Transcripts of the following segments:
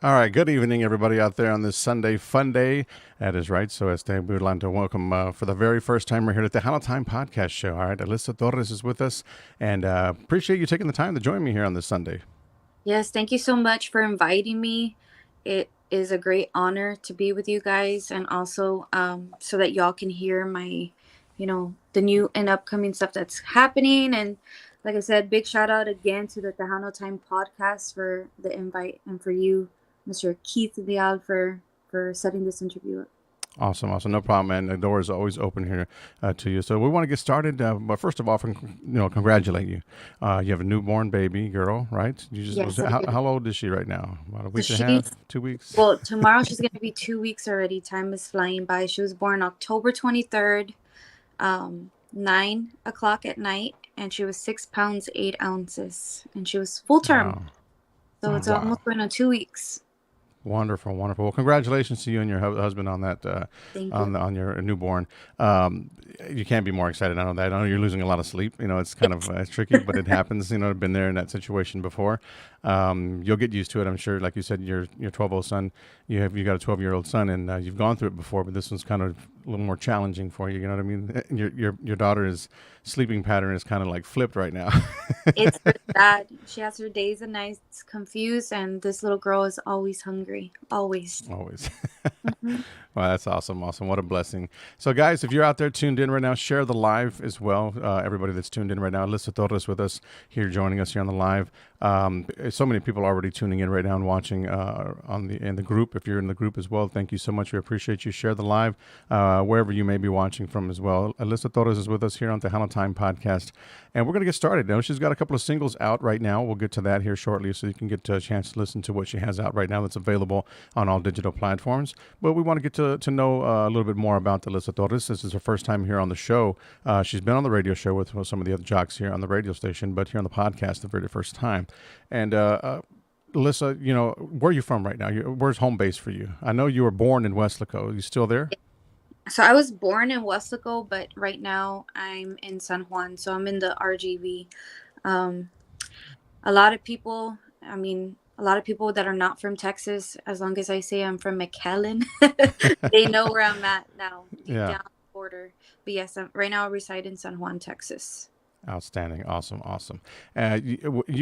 All right, good evening, everybody out there on this Sunday fun day. That is right. So, we would like to welcome for the very first time we're here at the Tejano Time podcast show. All right, Alyssa Torres is with us, and appreciate you taking the time to join me here on this Sunday. Yes, thank you so much for inviting me. It is a great honor to be with you guys and also so that y'all can hear my, the new and upcoming stuff that's happening. And like I said, big shout out again to the Tejano Time podcast for the invite and for you, Mr. Keith Leal, for setting this interview up. Awesome, awesome, no problem, man. The door is always open here to you. So we want to get started, but first of all, congratulate you. You have a newborn baby girl, right? You just Yes, I do. how old is she right now? About a So week and a half, she's 2 weeks. well, tomorrow she's gonna be 2 weeks already. Time is flying by. She was born October 23rd, 9 o'clock at night, and she was 6 pounds 8 ounces, and she was full term. Wow, So it's wow. almost been on 2 weeks. Wonderful, wonderful. Well, congratulations to you and your husband on that, Thank you. on your newborn. Um, you can't be more excited. I know that. I know you're losing a lot of sleep. It's kind of tricky, but it happens. I've been there in that situation before. You'll get used to it, I'm sure. Like you said, your 12-year-old son. You got a 12-year-old son, and you've gone through it before. But this one's kind of a little more challenging for you. You know what I mean? Your daughter's sleeping pattern is kind of like flipped right now. It's her dad. She has her days and nights confused, and this little girl is always hungry. Always. Always. Hmm. Well, that's awesome. Awesome. What a blessing. So, guys, if you're out there tuned in right now, share the live as well. Everybody that's tuned in right now, Alyssa Torres with us here, joining us here on the live. So many people already tuning in right now and watching in the group. If you're in the group as well, thank you so much. We appreciate you. Share the live wherever you may be watching from as well. Alyssa Torres is with us here on the Tejano Time podcast. And we're going to get started. Now, she's got a couple of singles out right now. We'll get to that here shortly so you can get a chance to listen to what she has out right now that's available on all digital platforms. But we want to get to know a little bit more about Alyssa Torres. This is her first time here on the show. She's been on the radio show with some of the other jocks here on the radio station, but here on the podcast the very first time. And Alyssa, where are you from right now? Where's home base for you? I know you were born in Westlaco. You still there? So I was born in Westlaco, but right now I'm in San Juan. So I'm in the RGV. Um, a lot of people, a lot of people that are not from Texas, as long as I say I'm from McAllen, they know where I'm at now, deep Yeah. down the border. But yes, right now I reside in San Juan, Texas. Outstanding, awesome, awesome.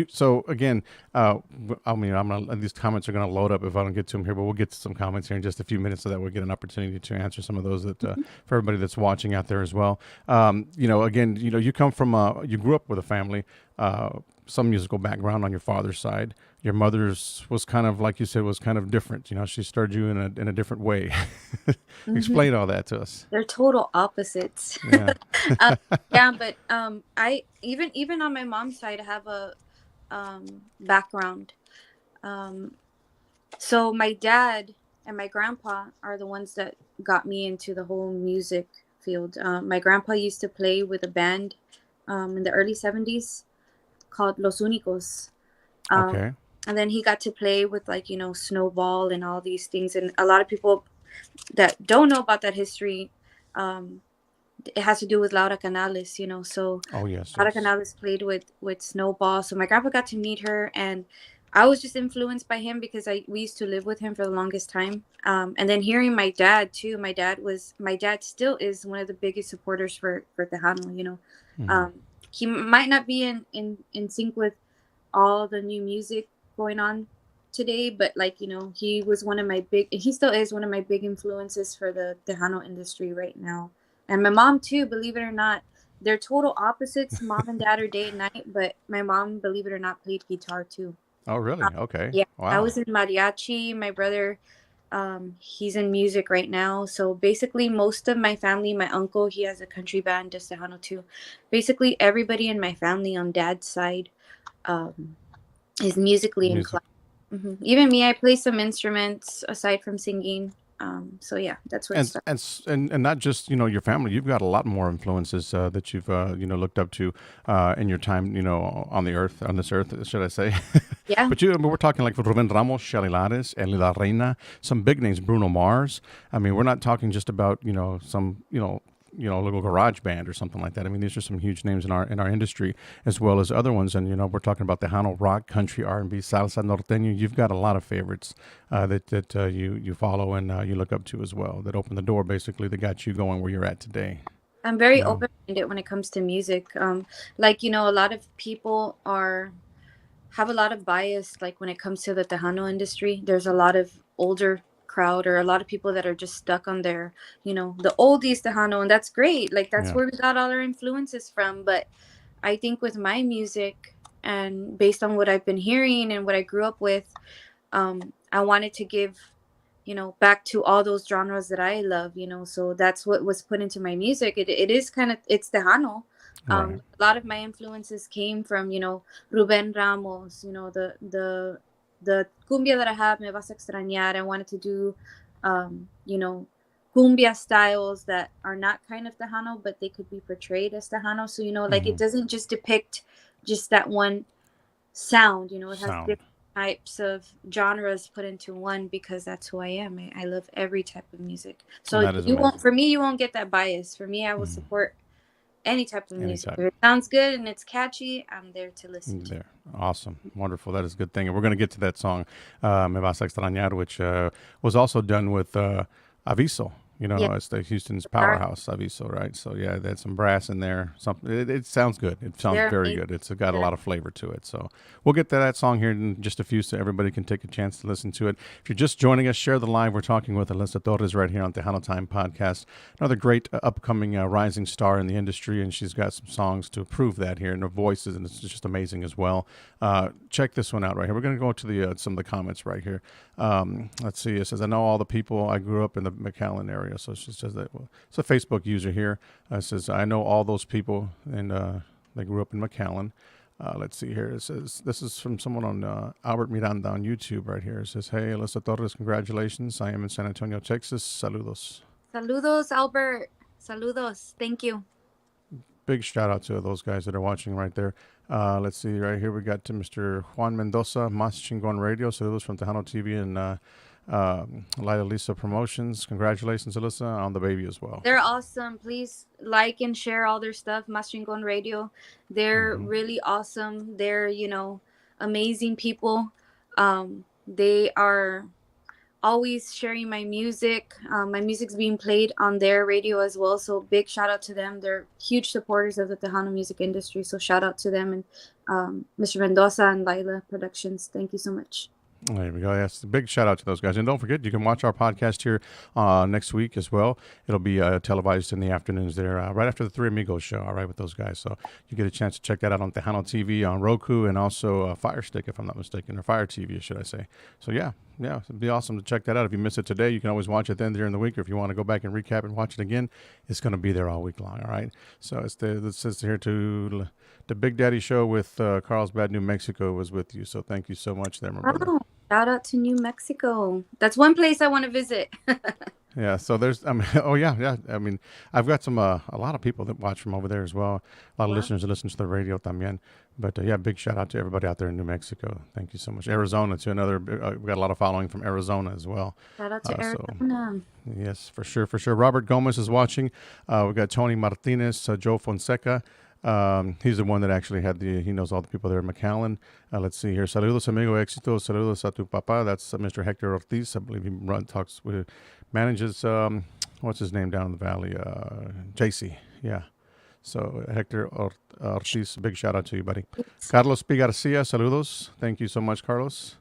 So again, these comments are gonna load up if I don't get to them here, but we'll get to some comments here in just a few minutes so that we get an opportunity to answer some of those that for everybody that's watching out there as well. Again, you come from you grew up with a family, some musical background on your father's side. Your mother's was kind of like you said was kind of different. She started you in a different way. Hmm. Explain all that to us. They're total opposites. Yeah. uh, yeah, but I even on my mom's side, I have a background. Um, so my dad and my grandpa are the ones that got me into the whole music field. My grandpa used to play with a band in the early 70s called Los Únicos. Um, Okay. and then he got to play with like, Snowball and all these things. And a lot of people that don't know about that history, um, it has to do with Laura Canales, So Oh yes, Laura yes. Canales played with Snowball. So my grandpa got to meet her, and I was just influenced by him because we used to live with him for the longest time. And then hearing my dad too, my dad still is one of the biggest supporters for Tejano. Hmm. Um, he might not be in sync with all the new music going on today, but like he was one of my big, he still is one of my big influences for the Tejano industry right now. And my mom too, believe it or not. They're total opposites. Mom and dad are day and night, but my mom, believe it or not, played guitar too. Oh really? Okay. Yeah, I Wow. was in mariachi. My brother, he's in music right now. So basically, most of my family, my uncle, he has a country band, does Tejano too. Basically, everybody in my family on dad's side, um, is musically Music. inclined. Even me, I play some instruments aside from singing. So yeah, that's where it started. And not just your family. You've got a lot more influences that you've looked up to in your time on the earth, on this earth, should I say? Yeah. But we're talking like Ruben Ramos, Shelly Lares, Eli La Reina, some big names, Bruno Mars. I mean, we're not talking just about some a little garage band or something like that. I mean, these are some huge names in our industry as well as other ones. And we're talking about Tejano rock, country, R&B, salsa, norteño. You've got a lot of favorites that you follow and you look up to as well. That opened the door basically that got you going where you're at today. I'm very Yeah. open-minded when it comes to music. Like, a lot of people have a lot of bias, like when it comes to the Tejano industry. There's a lot of older crowd or a lot of people that are just stuck on their, the oldies Tejano, and that's great. Like that's Yeah. where we got all our influences from. But I think with my music and based on what I've been hearing and what I grew up with, I wanted to give, back to all those genres that I love, so that's what was put into my music. It is it's Tejano. Right. A lot of my influences came from, Ruben Ramos, the cumbia that I have, Me Vas a Extrañar. I wanted to do, cumbia styles that are not kind of Tejano, but they could be portrayed as Tejano. So, like it doesn't just depict just that one sound, it has different types of genres put into one because that's who I am. I love every type of music. So you won't get that bias. For me, I will support any type of music. If it sounds good and it's catchy, I'm there to listen to. There. Awesome. Wonderful. That is a good thing. And we're going to get to that song, Me Vas a Extrañar, which was also done with Aviso. It's the Houston's powerhouse, Aviso, right? So, yeah, there's some brass in there. It sounds good. It sounds very good. It's got a lot of flavor to it. So we'll get to that song here in just a few so everybody can take a chance to listen to it. If you're just joining us, share the live. We're talking with Alyssa Torres right here on Tejano Time Podcast. Another great upcoming rising star in the industry, and she's got some songs to prove that here, and her voice and it's just amazing as well. Check this one out right here. We're going to go to some of the comments right here. Let's see. It says, I know all the people. I grew up in the McAllen area. So she says that. Well, it's a Facebook user here. It says, I know all those people, and they grew up in McAllen. Let's see here. It says, this is from someone on Albert Miranda on YouTube right here. It says, hey, Alyssa Torres, congratulations. I am in San Antonio, Texas. Saludos. Saludos, Albert. Saludos. Thank you. Big shout out to those guys that are watching right there. Let's see right here. We got to Mr. Juan Mendoza, Mas Chingon Radio. Saludos from Tejano TV and Alyssa Promotions. Congratulations, Alyssa, on the baby as well. They're awesome. Please like and share all their stuff. Mas Chingon Radio. They're really awesome. They're, amazing people. They are always sharing my music. My music's being played on their radio as well. So big shout out to them. They're huge supporters of the Tejano music industry. So shout out to them and Mr. Mendoza and Lila Productions. Thank you so much. There we go. Yes, a big shout out to those guys. And don't forget, you can watch our podcast here next week as well. It'll be televised in the afternoons there, right after the Three Amigos show, all right, with those guys. So you get a chance to check that out on Tejano TV, on Roku, and also Fire Stick, if I'm not mistaken, or Fire TV, should I say. So, yeah, it'd be awesome to check that out. If you miss it today, you can always watch it then during the week, or if you want to go back and recap and watch it again, it's going to be there all week long, all right? So it says here to the Big Daddy Show with Carlsbad, New Mexico was with you. So thank you so much there, my brother. Shout out to New Mexico. That's one place I want to visit. Yeah, so there's, yeah. I mean, I've got a lot of people that watch from over there as well. A lot of listeners that listen to the radio también. But yeah, big shout out to everybody out there in New Mexico. Thank you so much. Arizona too. We've got a lot of following from Arizona as well. Shout out to Arizona. So, yes, for sure. Robert Gomez is watching. We've got Tony Martinez, Joe Fonseca. He's the one that actually he knows all the people there in McAllen. Let's see here. Saludos, amigo, éxito. Saludos a tu papá. That's Mr. Hector Ortiz. I believe he manages, what's his name down in the valley? JC. Yeah. So Hector Ortiz, big shout out to you, buddy. Carlos P. Garcia, saludos. Thank you so much, Carlos.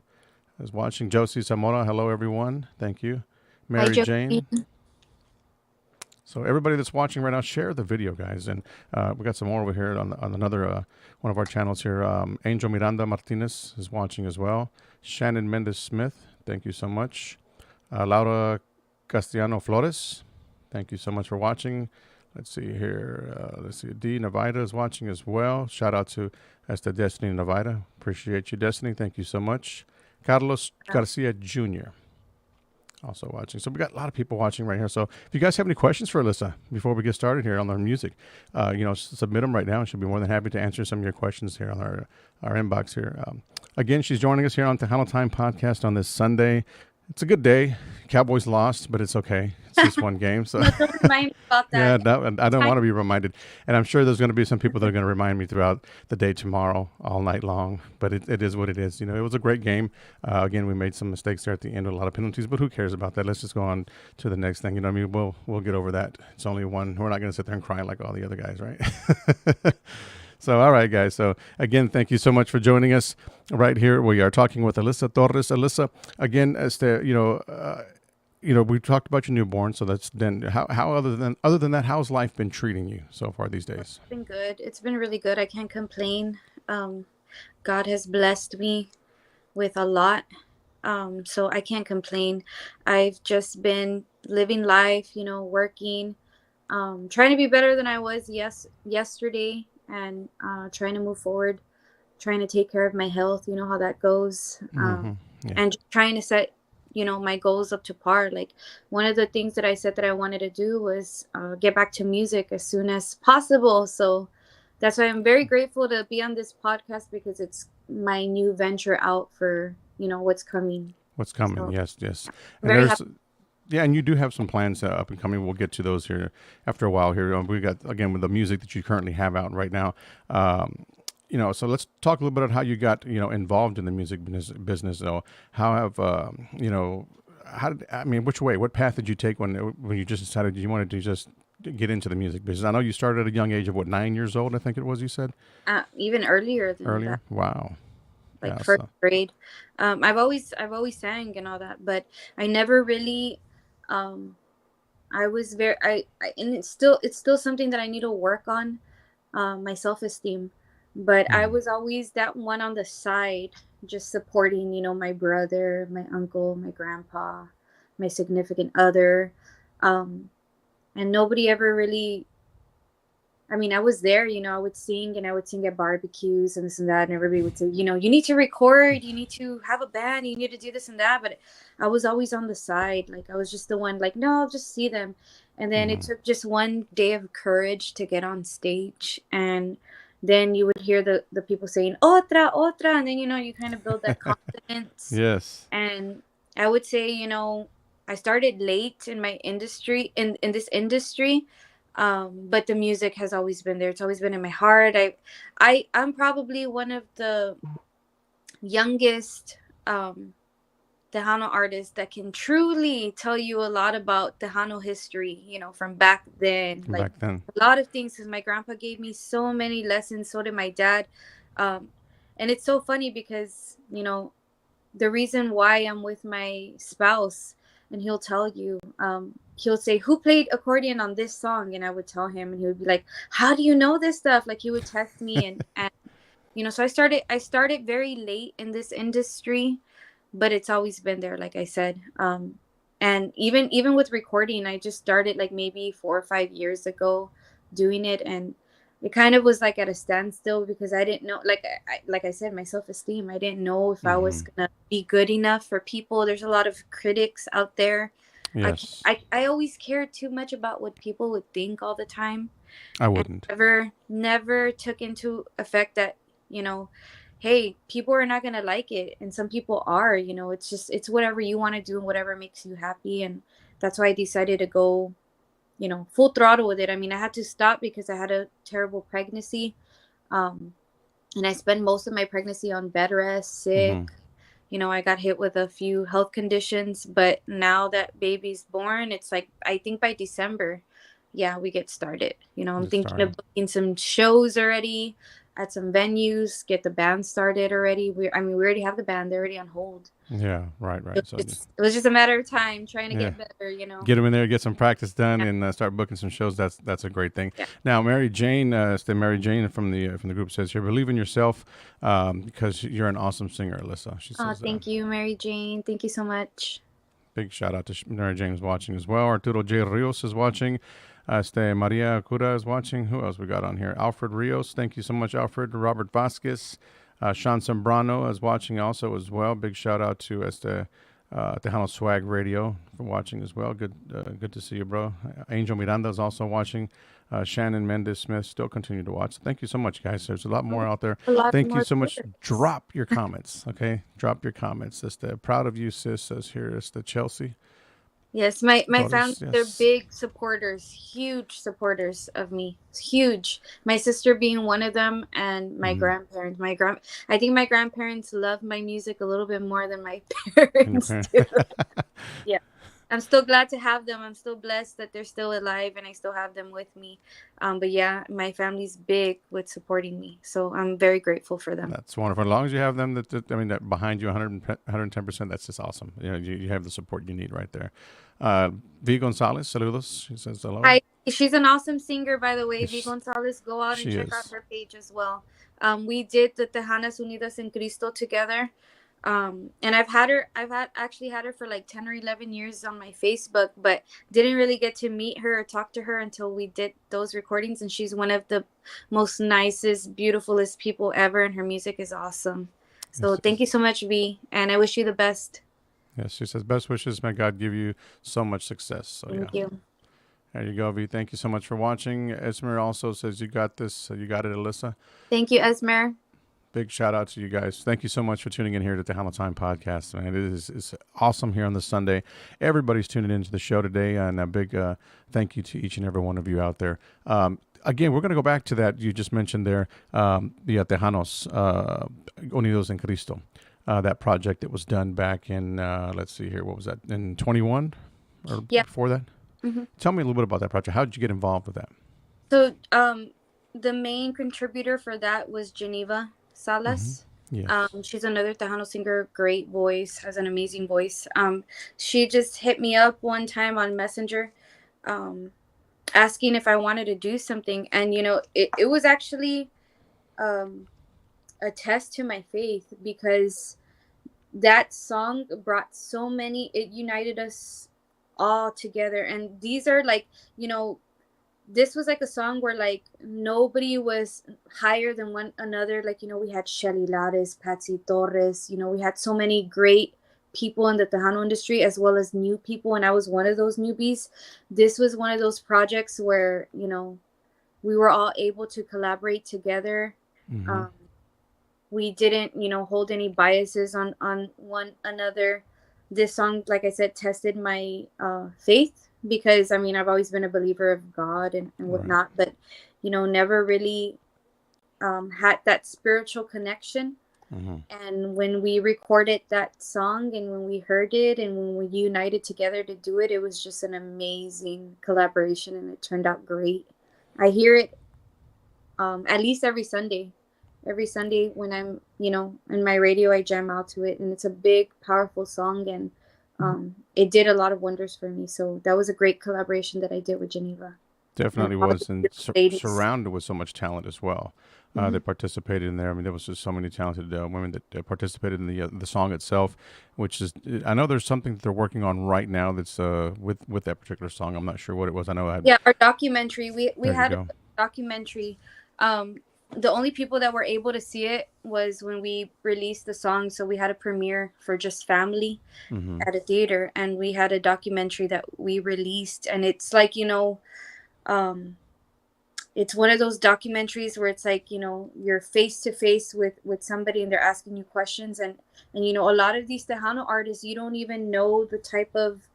Is watching. Josie Zamora, hello, everyone. Thank you. Mary Jane. So everybody that's watching right now, share the video, guys. And we got some more over here on another one of our channels here. Angel Miranda Martinez is watching as well. Shannon Mendez Smith, thank you so much. Laura Castellano Flores, thank you so much for watching. Let's see here. Let's see. D. Navida is watching as well. Shout out to Destiny Navida. Appreciate you, Destiny. Thank you so much. Carlos Garcia Jr. also watching. So we got a lot of people watching right here. So if you guys have any questions for Alyssa before we get started here on our music, submit them right now. And she'll be more than happy to answer some of your questions here on our inbox here. Again, she's joining us here on Tejano Time Podcast on this Sunday. It's a good day. Cowboys lost, but it's okay. It's just one game. So, No, don't remind me about yeah, that. that, I don't Time. want to be reminded. And I'm sure there's going to be some people that are going to remind me throughout the day tomorrow, all night long. But it is what it is. It was a great game. Again, we made some mistakes there at the end with a lot of penalties, but who cares about that? Let's just go on to the next thing. What I mean? We'll get over that. It's only one. We're not going to sit there and cry like all the other guys, right? So, all right, guys. So, again, thank you so much for joining us right here. We are talking with Alyssa Torres. Alyssa, again, we talked about your newborn. So that's then how other than that, how's life been treating you so far these days? It's been good. It's been really good. I can't complain. God has blessed me with a lot. So I can't complain. I've just been living life, working, trying to be better than I was yesterday, and trying to move forward, trying to take care of my health. You know how that goes, Yeah. and just trying to set my goals up to par. Like, one of the things that I said that I wanted to do was get back to music as soon as possible. So that's why I'm very grateful to be on this podcast, because it's my new venture out for what's coming. What's coming? So Yes, yes. I'm And very there's happy. yeah, and you do have some plans up and coming. We'll get to those here after a while. Here we got again with the music that you currently have out right now. So let's talk a little bit about how you got involved in the music business. Though, how have how did I mean? Which way? What path did you take when you just decided you wanted to just get into the music business? I know you started at a young age of 9 years old. I think it was you said Even earlier than that, earlier. Wow. like Yeah. first So. grade. I've always sang and all that, but I never really. Um, I was and it's still something that I need to work on, my self esteem. But I Mhm. was always that one on the side, just supporting, my brother, my uncle, my grandpa, my significant other, um, and nobody ever really. I mean, I was there, I would sing, and I would sing at barbecues and this and that. And everybody would say, you need to record, you need to have a band, you need to do this and that. But I was always on the side. Like, I was just the one, like, no, I'll just see them. And then it Mhm. took just one day of courage to get on stage. And then you would hear the people saying, otra, otra. And then, you kind of build that confidence. Yes. And I would say, I started late in my industry, in this industry, but the music has always been there. It's always been in my heart. I'm probably one of the youngest Tejano artists that can truly tell you a lot about Tejano history, from back then. From Like, back then. a lot of things, because my grandpa gave me so many lessons, so did my dad. Um, and it's so funny because, the reason why I'm with my spouse, and he'll tell you, he'll say, who played accordion on this song? And I would tell him, and he would be like, how do you know this stuff? Like, he would test me, and so I started very late in this industry, but it's always been there, like I said. And even with recording, I just started like maybe 4 or 5 years ago doing it, and it kind of was like at a standstill, because I didn't know, like I said, my self-esteem. I didn't know if I was Hmm. gonna be good enough for people. There's a lot of critics out there. I can't- Yes. I always cared too much about what people would think all the time, I and wouldn't. never took into effect that, you know hey, people are not going to like it, and some people are. It's whatever you want to do and whatever makes you happy. And that's why I decided to go, full throttle with it. I mean, I had to stop because I had a terrible pregnancy, um and I spent most of my pregnancy on bed rest, Hmm. sick. I got hit with a few health conditions, but now that baby's born, it's like, I think by December, yeah, we get started. I'm Get thinking of started. booking some shows already at some venues, get the band started already. We already have the band, they're already on hold. Yeah. Right. It Right. So. was just, it was just a matter of time trying to Yeah. get better. Get them in there, get some practice done, Yeah, and start booking some shows. That's a great thing. yeah. Now, Mary Jane from the group says here, believe in yourself because you're an awesome singer, Alyssa. She Oh, says, thank you, Mary Jane. Thank you so much. big shout out to Mary Jane is watching as well. Arturo J. Rios is watching. Maria Cura is watching. Who else we got on here? Alfred Rios. Thank you so much, Alfred. Robert Vasquez. Sean Sembrano is watching also as well. Big shout out to Tejano Swag Radio for watching as well. Good to see you, bro. Angel Miranda is also watching. Shannon Mendez Smith still continue to watch. Thank you so much, guys. There's a lot more out there. A lot Thank you more so much. viewers. Drop your comments, okay? Drop your comments. Proud of you, sis. Says here. It's the Chelsea. Yes, my family, Torres, they're yes. big supporters, huge supporters of me. Huge. My sister being one of them, and my Mm-hmm. grandparents. I think my grandparents love my music a little bit more than my And your parents parent. do. Yeah. I'm still glad to have them. I'm still blessed that they're still alive and I still have them with me. But yeah, my family's big with supporting me. So I'm very grateful for them. That's wonderful. As long as you have them, that behind you 110%, that's just awesome. You have the support you need right there. V. Gonzalez, saludos. She says hello. Hi, she's an awesome singer, by the way. V Yes, Gonzalez, go out and she check out is. her page as well. We did the Tejanas Unidas en Cristo together. And actually had her for like 10 or 11 years on my Facebook, but didn't really get to meet her or talk to her until we did those recordings. And she's one of the most nicest, beautifulest people ever, and her music is awesome. So Yes, thank you so much, V, and I wish you the best. yes, she says, best wishes. May God give you so much success. So, yeah. Thank you. There you go, V. Thank you so much for watching. Esmer also says, you got this. You got it, Alyssa. Thank you, Esmer. Big shout out to you guys. Thank you so much for tuning in here to the Tejano Time podcast. Man, it's awesome here on this Sunday. Everybody's tuning into the show today, and a big thank you to each and every one of you out there. Again, we're going to go back to that you just mentioned there, the Tejanos Unidos en Cristo. That project that was done back in, let's see here, what was that, in 21 or Yeah. before that? Mm-hmm. Tell me a little bit about that project. How did you get involved with that? So, the main contributor for that was Geneva Salas. Yes. She's another Tejano singer, great voice, has an amazing voice. She just hit me up one time on Messenger, um, asking if I wanted to do something. And, it was actually um, a test to my faith because that song brought so many, it united us all together. And these are like, this was like a song where like nobody was higher than one another. Like, we had Shelly Lares, Patsy Torres, we had so many great people in the Tejano industry as well as new people. And I was one of those newbies. This was one of those projects where, we were all able to collaborate together. Mm-hmm. Um, we didn't, hold any biases on one another. This song, like I said, tested my faith because I've always been a believer of God and Right. whatnot, but never really had that spiritual connection. Mm-hmm. And when we recorded that song and when we heard it and when we united together to do it, it was just an amazing collaboration and it turned out great. I hear it at least every Sunday. Every Sunday when I'm, in my radio, I jam out to it, and it's a big, powerful song, and it did a lot of wonders for me. So that was a great collaboration that I did with Geneva. And Definitely all the was, and beautiful ladies. surrounded with so much talent as well. Mhm. That participated in there. I mean, there was just so many talented women that participated in the song itself. Which is, I know there's something that they're working on right now that's with that particular song. I'm not sure what it was. I know I had. Yeah, our documentary. We There you had a go. documentary. The only people that were able to see it was when we released the song. So we had a premiere for just family Mm-hmm. at a theater, and we had a documentary that we released, and it's like um, it's one of those documentaries where it's like you're face to face with somebody and they're asking you questions, and a lot of these Tejano artists, you don't even know the type of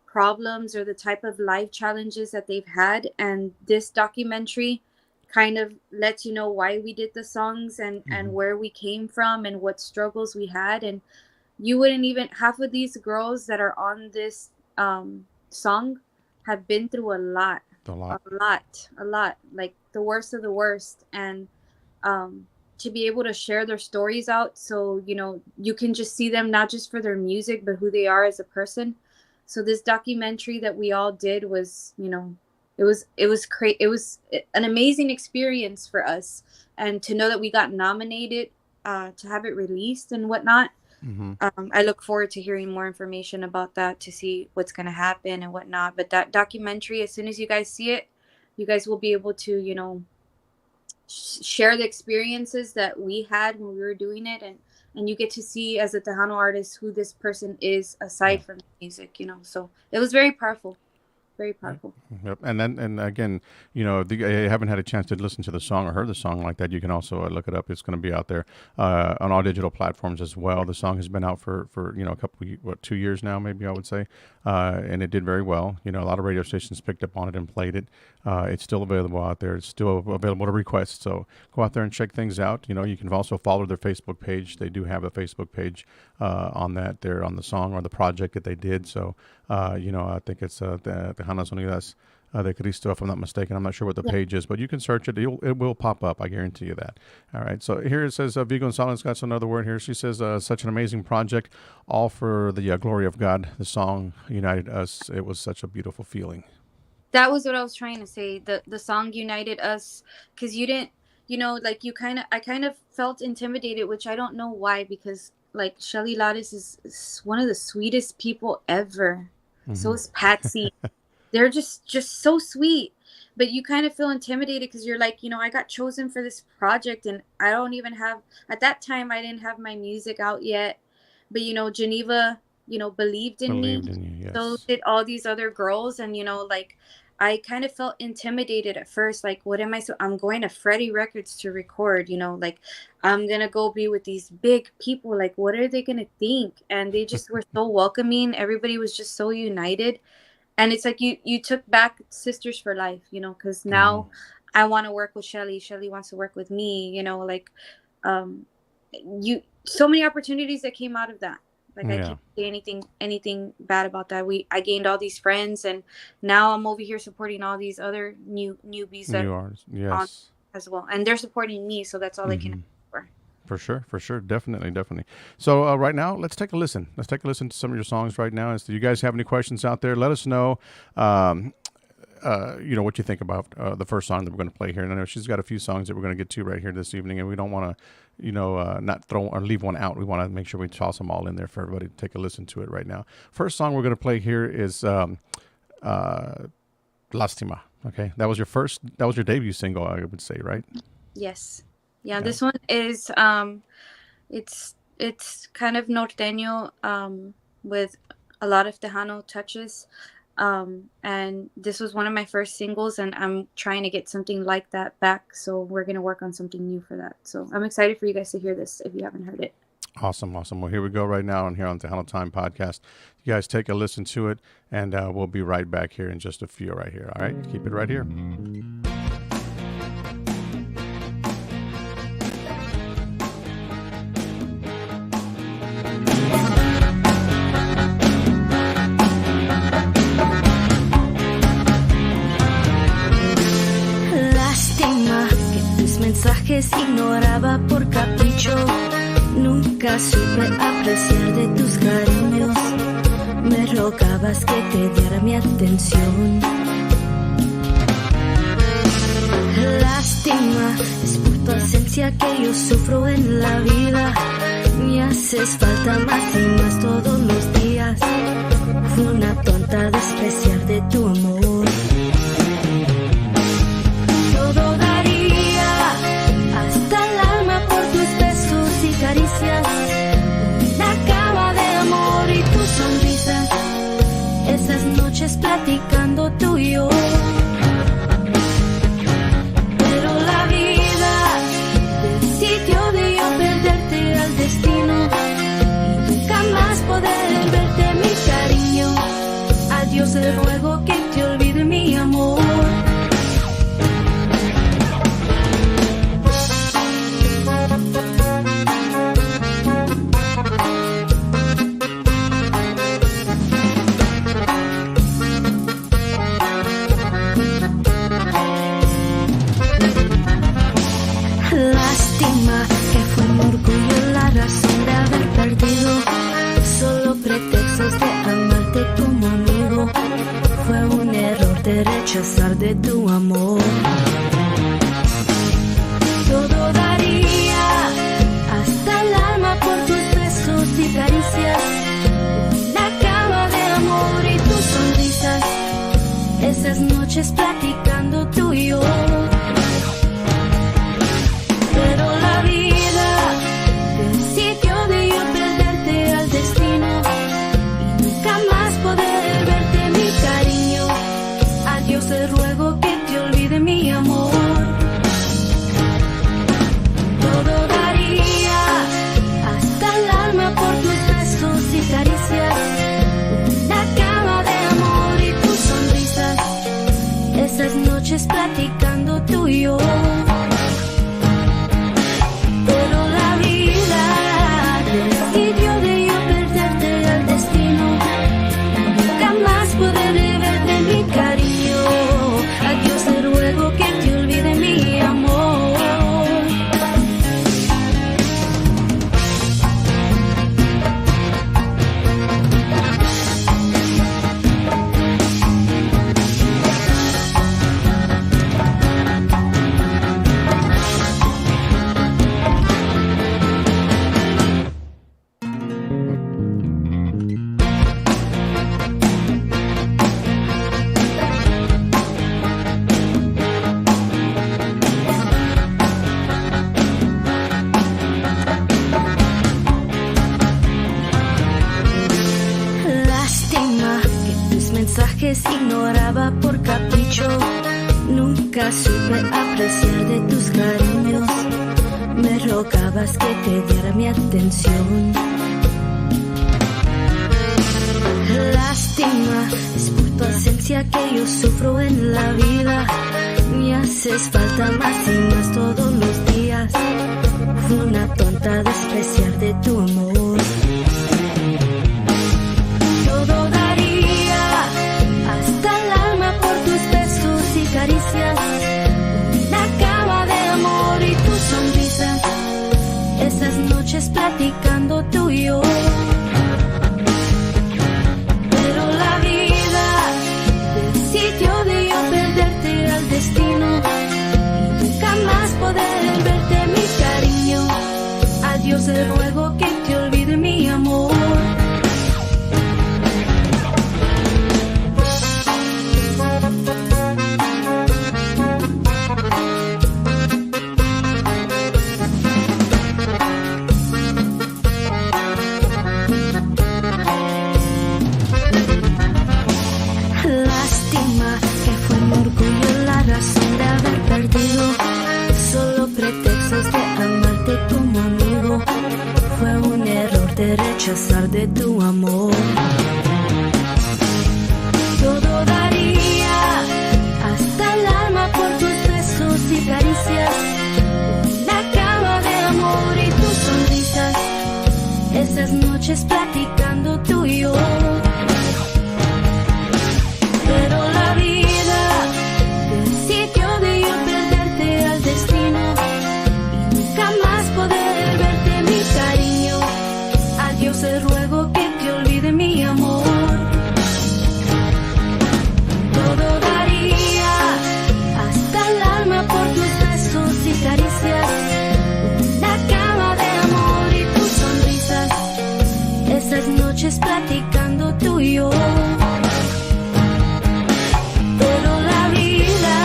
problems or the type of life challenges that they've had, and this documentary kind of lets you know why we did the songs and Mm-hmm. where we came from and what struggles we had. And you wouldn't even, half of these girls that are on this song have been through a lot, A a lot. lot, a lot, like the worst of the worst. And to be able to share their stories out, so you can just see them not just for their music but who they are as a person. So this documentary that we all did was, it was an amazing experience for us, and to know that we got nominated to have it released and whatnot. Mm-hmm. I look forward to hearing more information about that to see what's going to happen and whatnot. But that documentary, as soon as you guys see it, you guys will be able to, share the experiences that we had when we were doing it, and you get to see as a Tejano artist who this person is aside from music, you know. So it was very powerful. Very powerful. Yep. And again, you know, if you haven't had a chance to listen to the song or heard the song like that, you can also look it up. It's going to be out there on all digital platforms as well. The song has been out for you know, 2 years now, maybe I would say, and it did very well. You know, a lot of radio stations picked up on it and played it. It's still available out there. It's still available to request. So go out there and check things out. You know, you can also follow their Facebook page. They do have a Facebook page on that. They're on the song or the project that they did. So, you know, I think it's Tejanos Unidas de Cristo, if I'm not mistaken. I'm not sure what the page is, but you can search it. It will pop up. I guarantee you that. All right. So here it says, V. Gonzalez got another word here. She says, such an amazing project, all for the glory of God. The song united us. It was such a beautiful feeling. That was what I was trying to say. The song united us, because you didn't, you know, like I kind of felt intimidated, which I don't know why, because like Shelly Lares is one of the sweetest people ever. Mm-hmm. So is Patsy. They're just so sweet, but you kind of feel intimidated because you're like, you know, I got chosen for this project and I don't even have, at that time, I didn't have my music out yet, but you know, Geneva, you know, believed in me. Yes. So did all these other girls. And, you know, like, I kind of felt intimidated at first. Like, what am I? So I'm going to Freddie Records to record, you know, like I'm going to go be with these big people. Like, what are they going to think? And they just were so welcoming. Everybody was just so united. And it's like you took back sisters for life, you know, because now I want to work with Shelly. Shelly wants to work with me, you know, like so many opportunities that came out of that. Like I can't say anything bad about that. I gained all these friends, and now I'm over here supporting all these other newbies that are on as well, and they're supporting me. So that's all I can ask for. For sure, definitely. So right now, let's take a listen. Let's take a listen to some of your songs right now. And so you guys have any questions out there? Let us know. You know, what you think about the first song that we're going to play here. And I know she's got a few songs that we're going to get to right here this evening, and we don't want to, you know, not throw or leave one out. We want to make sure we toss them all in there for everybody to take a listen to it right now. First song we're going to play here is Lastima. Okay, that was your debut single, I would say, right? Yes. Yeah. This one is it's kind of norteño with a lot of Tejano touches. And this was one of my first singles, and I'm trying to get something like that back. So we're going to work on something new for that. So I'm excited for you guys to hear this if you haven't heard it. Awesome. Well, here we go right now here on Tejano Time Podcast. You guys take a listen to it, and we'll be right back here in just a few right here. All right. Keep it right here. Mensajes ignoraba por capricho, nunca supe apreciar de tus cariños, me rogabas que te diera mi atención. Lástima, es por tu ausencia que yo sufro en la vida, me haces falta más y más todos los días, fue una tonta despreciar de tu amor. Caricias, la cama de amor y tus sonrisas, esas noches platicando tú y yo. Pero la vida decidió de yo perderte al destino y nunca más poder verte, mi cariño. A Dios le ruego que te olvide mi amor. Solo pretextos de amarte como amigo, fue un error de rechazar de tu amor. Todo daría, hasta el alma por tus besos y caricias, la cama de amor y tus sonrisas, esas noches platicando tú y yo. Pero la vida decidió te ruego que te olvide mi amor. Todo daría, hasta el alma por tus besos y caricias. Una cama de amor y tus sonrisas. Esas noches platicando tú y yo. Pero la vida decidió de yo perderte al destino. Nunca más podré verte mi cariño. A Dios te ruego que te olvide mi amor. Lástima que tus mensajes ignoraba por capricho. Nunca supe apreciar de tus cariños. Me rogabas que te diera mi atención. Lástima, es por tu ausencia que yo sufro en la vida. Me haces falta más y más todos los días. Fue una tonta despreciar de tu amor. Todo daría, hasta el alma por tus besos y caricias. Una cama de amor y tus sonrisas. Esas noches platicando tú y yo. Pero la vida decidió de yo perderte al destino. Y nunca más poder verte mi cariño. A Dios te ruego que te olvide mi amor. Lástima que fue mi orgullo la razón de haber perdido. Solo pretextos de amarte como amigo. Fue un error de rechazar de tu amor. Todo daría, hasta el alma por tus besos y caricias. Una cama de amor y tus sonrisas. Esas noches platicando tú y yo. Pero la vida decidió de yo perderte al destino. Y nunca más poder verte mi cariño. A Dios te ruego que te olvide mi amor. Todo daría, hasta el alma por tus besos y caricias. Una cama de amor y tus sonrisas. Esas noches platicando tú y yo. Pero la vida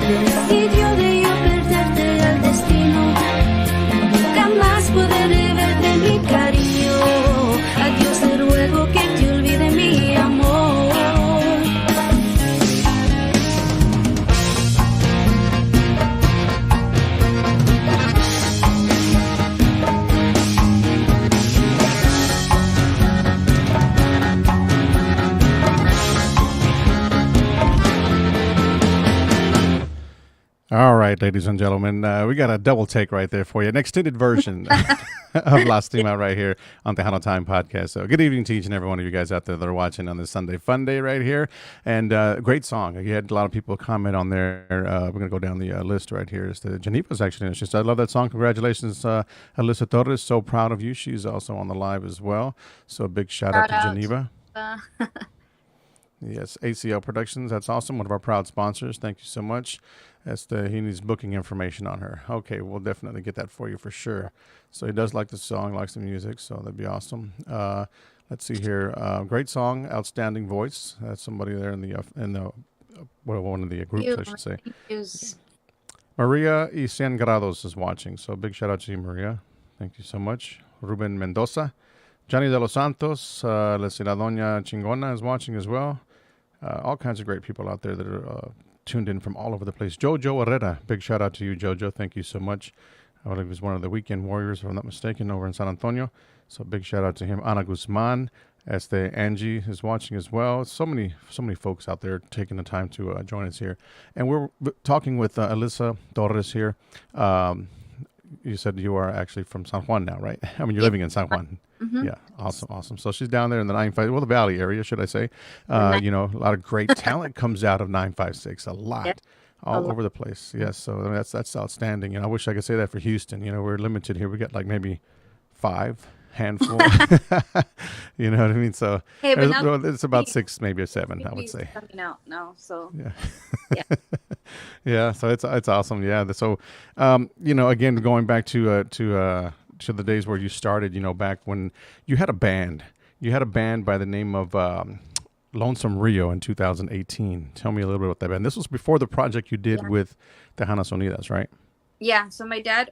decidió de yo perderte al destino. Nunca más podré verte mi cariño. A Dios te ruego que te olvide mi amor. All right, ladies and gentlemen, we got a double take right there for you. An extended version of Lastima right here on the Tejano Time podcast. So good evening to each and every one of you guys out there that are watching on this Sunday Fun Day right here. And great song. You had a lot of people comment on there. We're going to go down the list right here. It's the Geneva's actually in it. She said, I love that song. Congratulations, Alyssa Torres. So proud of you. She's also on the live as well. So a big shout out to Geneva. Yes, ACL Productions. That's awesome. One of our proud sponsors. Thank you so much. He needs booking information on her. Okay, we'll definitely get that for you for sure. So he does like the song, likes the music, so that'd be awesome. Let's see here. Great song, outstanding voice. That's somebody there in the one of the groups, I should say. Maria y Cien Grados is watching, so big shout out to you, Maria. Thank you so much. Ruben Mendoza. Johnny de los Santos. Let's see, La Doña Chingona is watching as well. all kinds of great people out there that are tuned in from all over the place. Jojo Herrera, big shout out to you, Jojo. Thank you so much. I believe he was one of the weekend warriors, if I'm not mistaken, over in San Antonio. So big shout out to him. Ana Guzman, Angie is watching as well. So many folks out there taking the time to join us here. And we're talking with Alyssa Torres here. You said you are actually from San Juan now, right? I mean, you're living in San Juan. Mm-hmm. Yeah, awesome. So she's down there in the 956, well, the Valley area, should I say? You know, a lot of great talent comes out of 956, a lot, Yep. all over the place. Yes, so I mean, that's outstanding. And I wish I could say that for Houston. You know, we're limited here. We got like maybe 5 handful. You know what I mean? So Hey, but now it's about 6, maybe a 7, I would say. coming out now, so Yeah. yeah. Yeah, so it's awesome. Yeah, so you know, again, going back to the days where you started, you know, back when you had a band. You had a band by the name of Lonesome Rio in 2018. Tell me a little bit about that band. This was before the project you did with Tejano Sonidas, right? Yeah, so my dad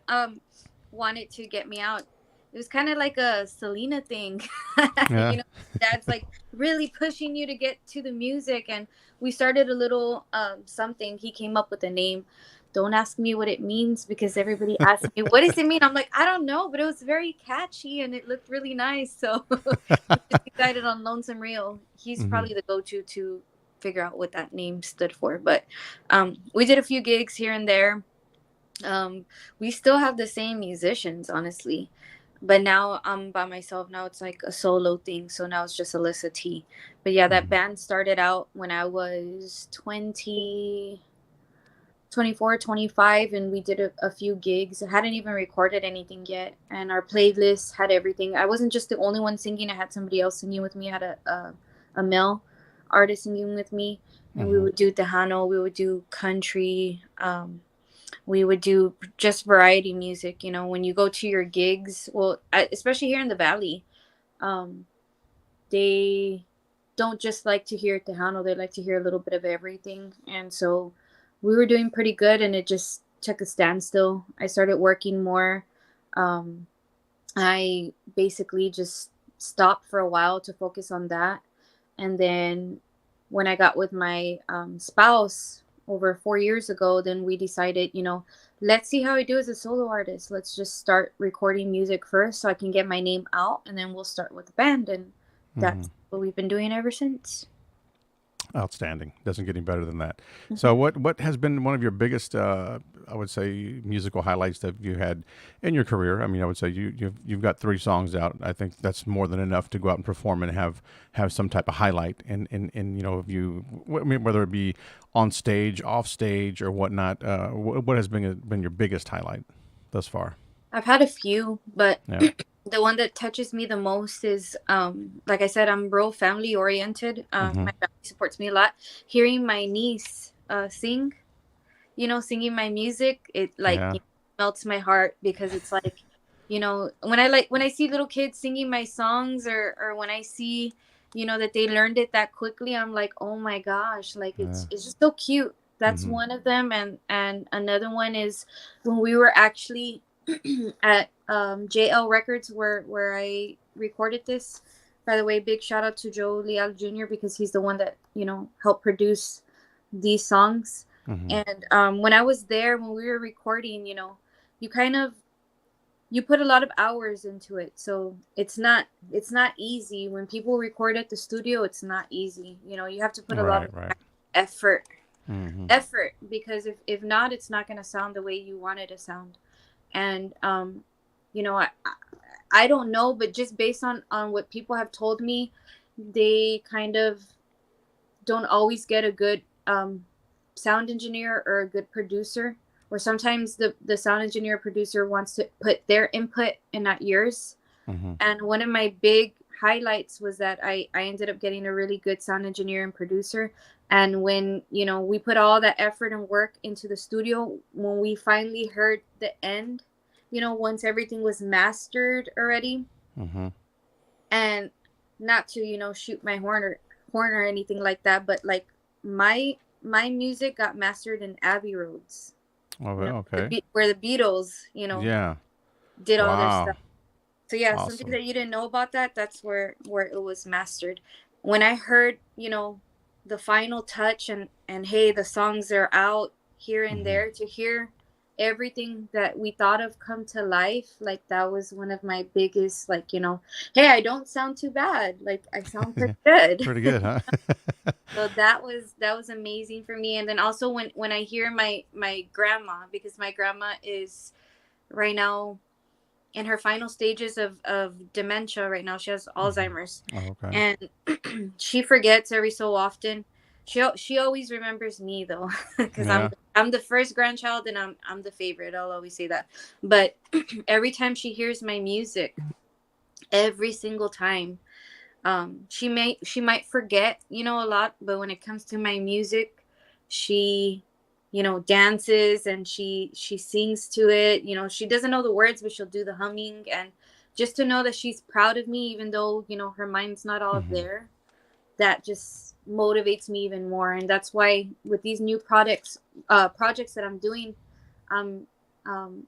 wanted to get me out. It was kind of like a Selena thing. Yeah. You know, dad's like really pushing you to get to the music, and we started a little something. He came up with a name. Don't ask me what it means, because everybody asks me, what does it mean? I'm like, I don't know, but it was very catchy and it looked really nice. So we just decided on Lonesome Rio. He's probably the go-to to figure out what that name stood for. But we did a few gigs here and there. We still have the same musicians, honestly. But now I'm by myself. Now it's like a solo thing. So now it's just Alyssa T. But yeah, that band started out when I was 24, 25, and we did a few gigs. I hadn't even recorded anything yet, and our playlist had everything. I wasn't just the only one singing. I had somebody else singing with me. I had a male artist singing with me, and we would do Tejano, we would do country, we would do just variety music. You know, when you go to your gigs, well, especially here in the Valley, they don't just like to hear Tejano. They like to hear a little bit of everything, and so we were doing pretty good, and it just took a standstill. I started working more. I basically just stopped for a while to focus on that. And then when I got with my spouse over 4 years ago, then we decided, you know, let's see how I do as a solo artist. Let's just start recording music first so I can get my name out, and then we'll start with the band. And that's what we've been doing ever since. Outstanding. Doesn't get any better than that. So what has been one of your biggest, I would say, musical highlights that you had in your career? I mean, I would say you've got 3 songs out. I think that's more than enough to go out and perform and have some type of highlight. And you know, if you, I mean, whether it be on stage, off stage, or whatnot, what has been your biggest highlight thus far? I've had a few, but Yeah. the one that touches me the most is, like I said, I'm real family oriented. My family supports me a lot. Hearing my niece sing, you know, singing my music, it like you know, melts my heart, because it's like, you know, when I see little kids singing my songs, or when I see, you know, that they learned it that quickly, I'm like, oh my gosh, like it's just so cute. That's one of them, and another one is when we were actually at JL Records, where I recorded this. By the way, big shout out to Joe Leal Jr., because he's the one that, you know, helped produce these songs. And when I was there, when we were recording, you know, you put a lot of hours into it. So it's not easy. When people record at the studio, it's not easy. You know, you have to put a lot of effort. Because if not, it's not going to sound the way you want it to sound. And you know, I don't know, but just based on what people have told me, they kind of don't always get a good sound engineer or a good producer, or sometimes the sound engineer producer wants to put their input and not yours. And one of my big highlights was that I ended up getting a really good sound engineer and producer. And when, you know, we put all that effort and work into the studio, when we finally heard the end, you know, once everything was mastered already, and not to, you know, shoot my horn or anything like that, but like my music got mastered in Abbey Roads. Oh, You know, okay. where the Beatles, you know, did all their stuff. So yeah, Awesome. something that you didn't know about that's where it was mastered. When I heard, you know, the final touch, and hey, the songs are out here and Hmm. there, to hear everything that we thought of come to life, like that was one of my biggest, like, hey, I don't sound too bad, like I sound pretty good. Pretty good, huh? So that was amazing for me. And then also when I hear my grandma, because my grandma is right now in her final stages of dementia. Right now she has Mhm. Alzheimer's, Oh, okay. and she forgets every so often. She always remembers me though, because I'm Yeah. I'm the first grandchild, and I'm the favorite. I'll always say that. But every time she hears my music, every single time, she might forget, a lot, but when it comes to my music, she, dances, and she sings to it. She doesn't know the words, but she'll do the humming, and just to know that she's proud of me, even though, her mind's not all Hmm. there, that just motivates me even more. And that's why with these new projects that I'm doing, I'm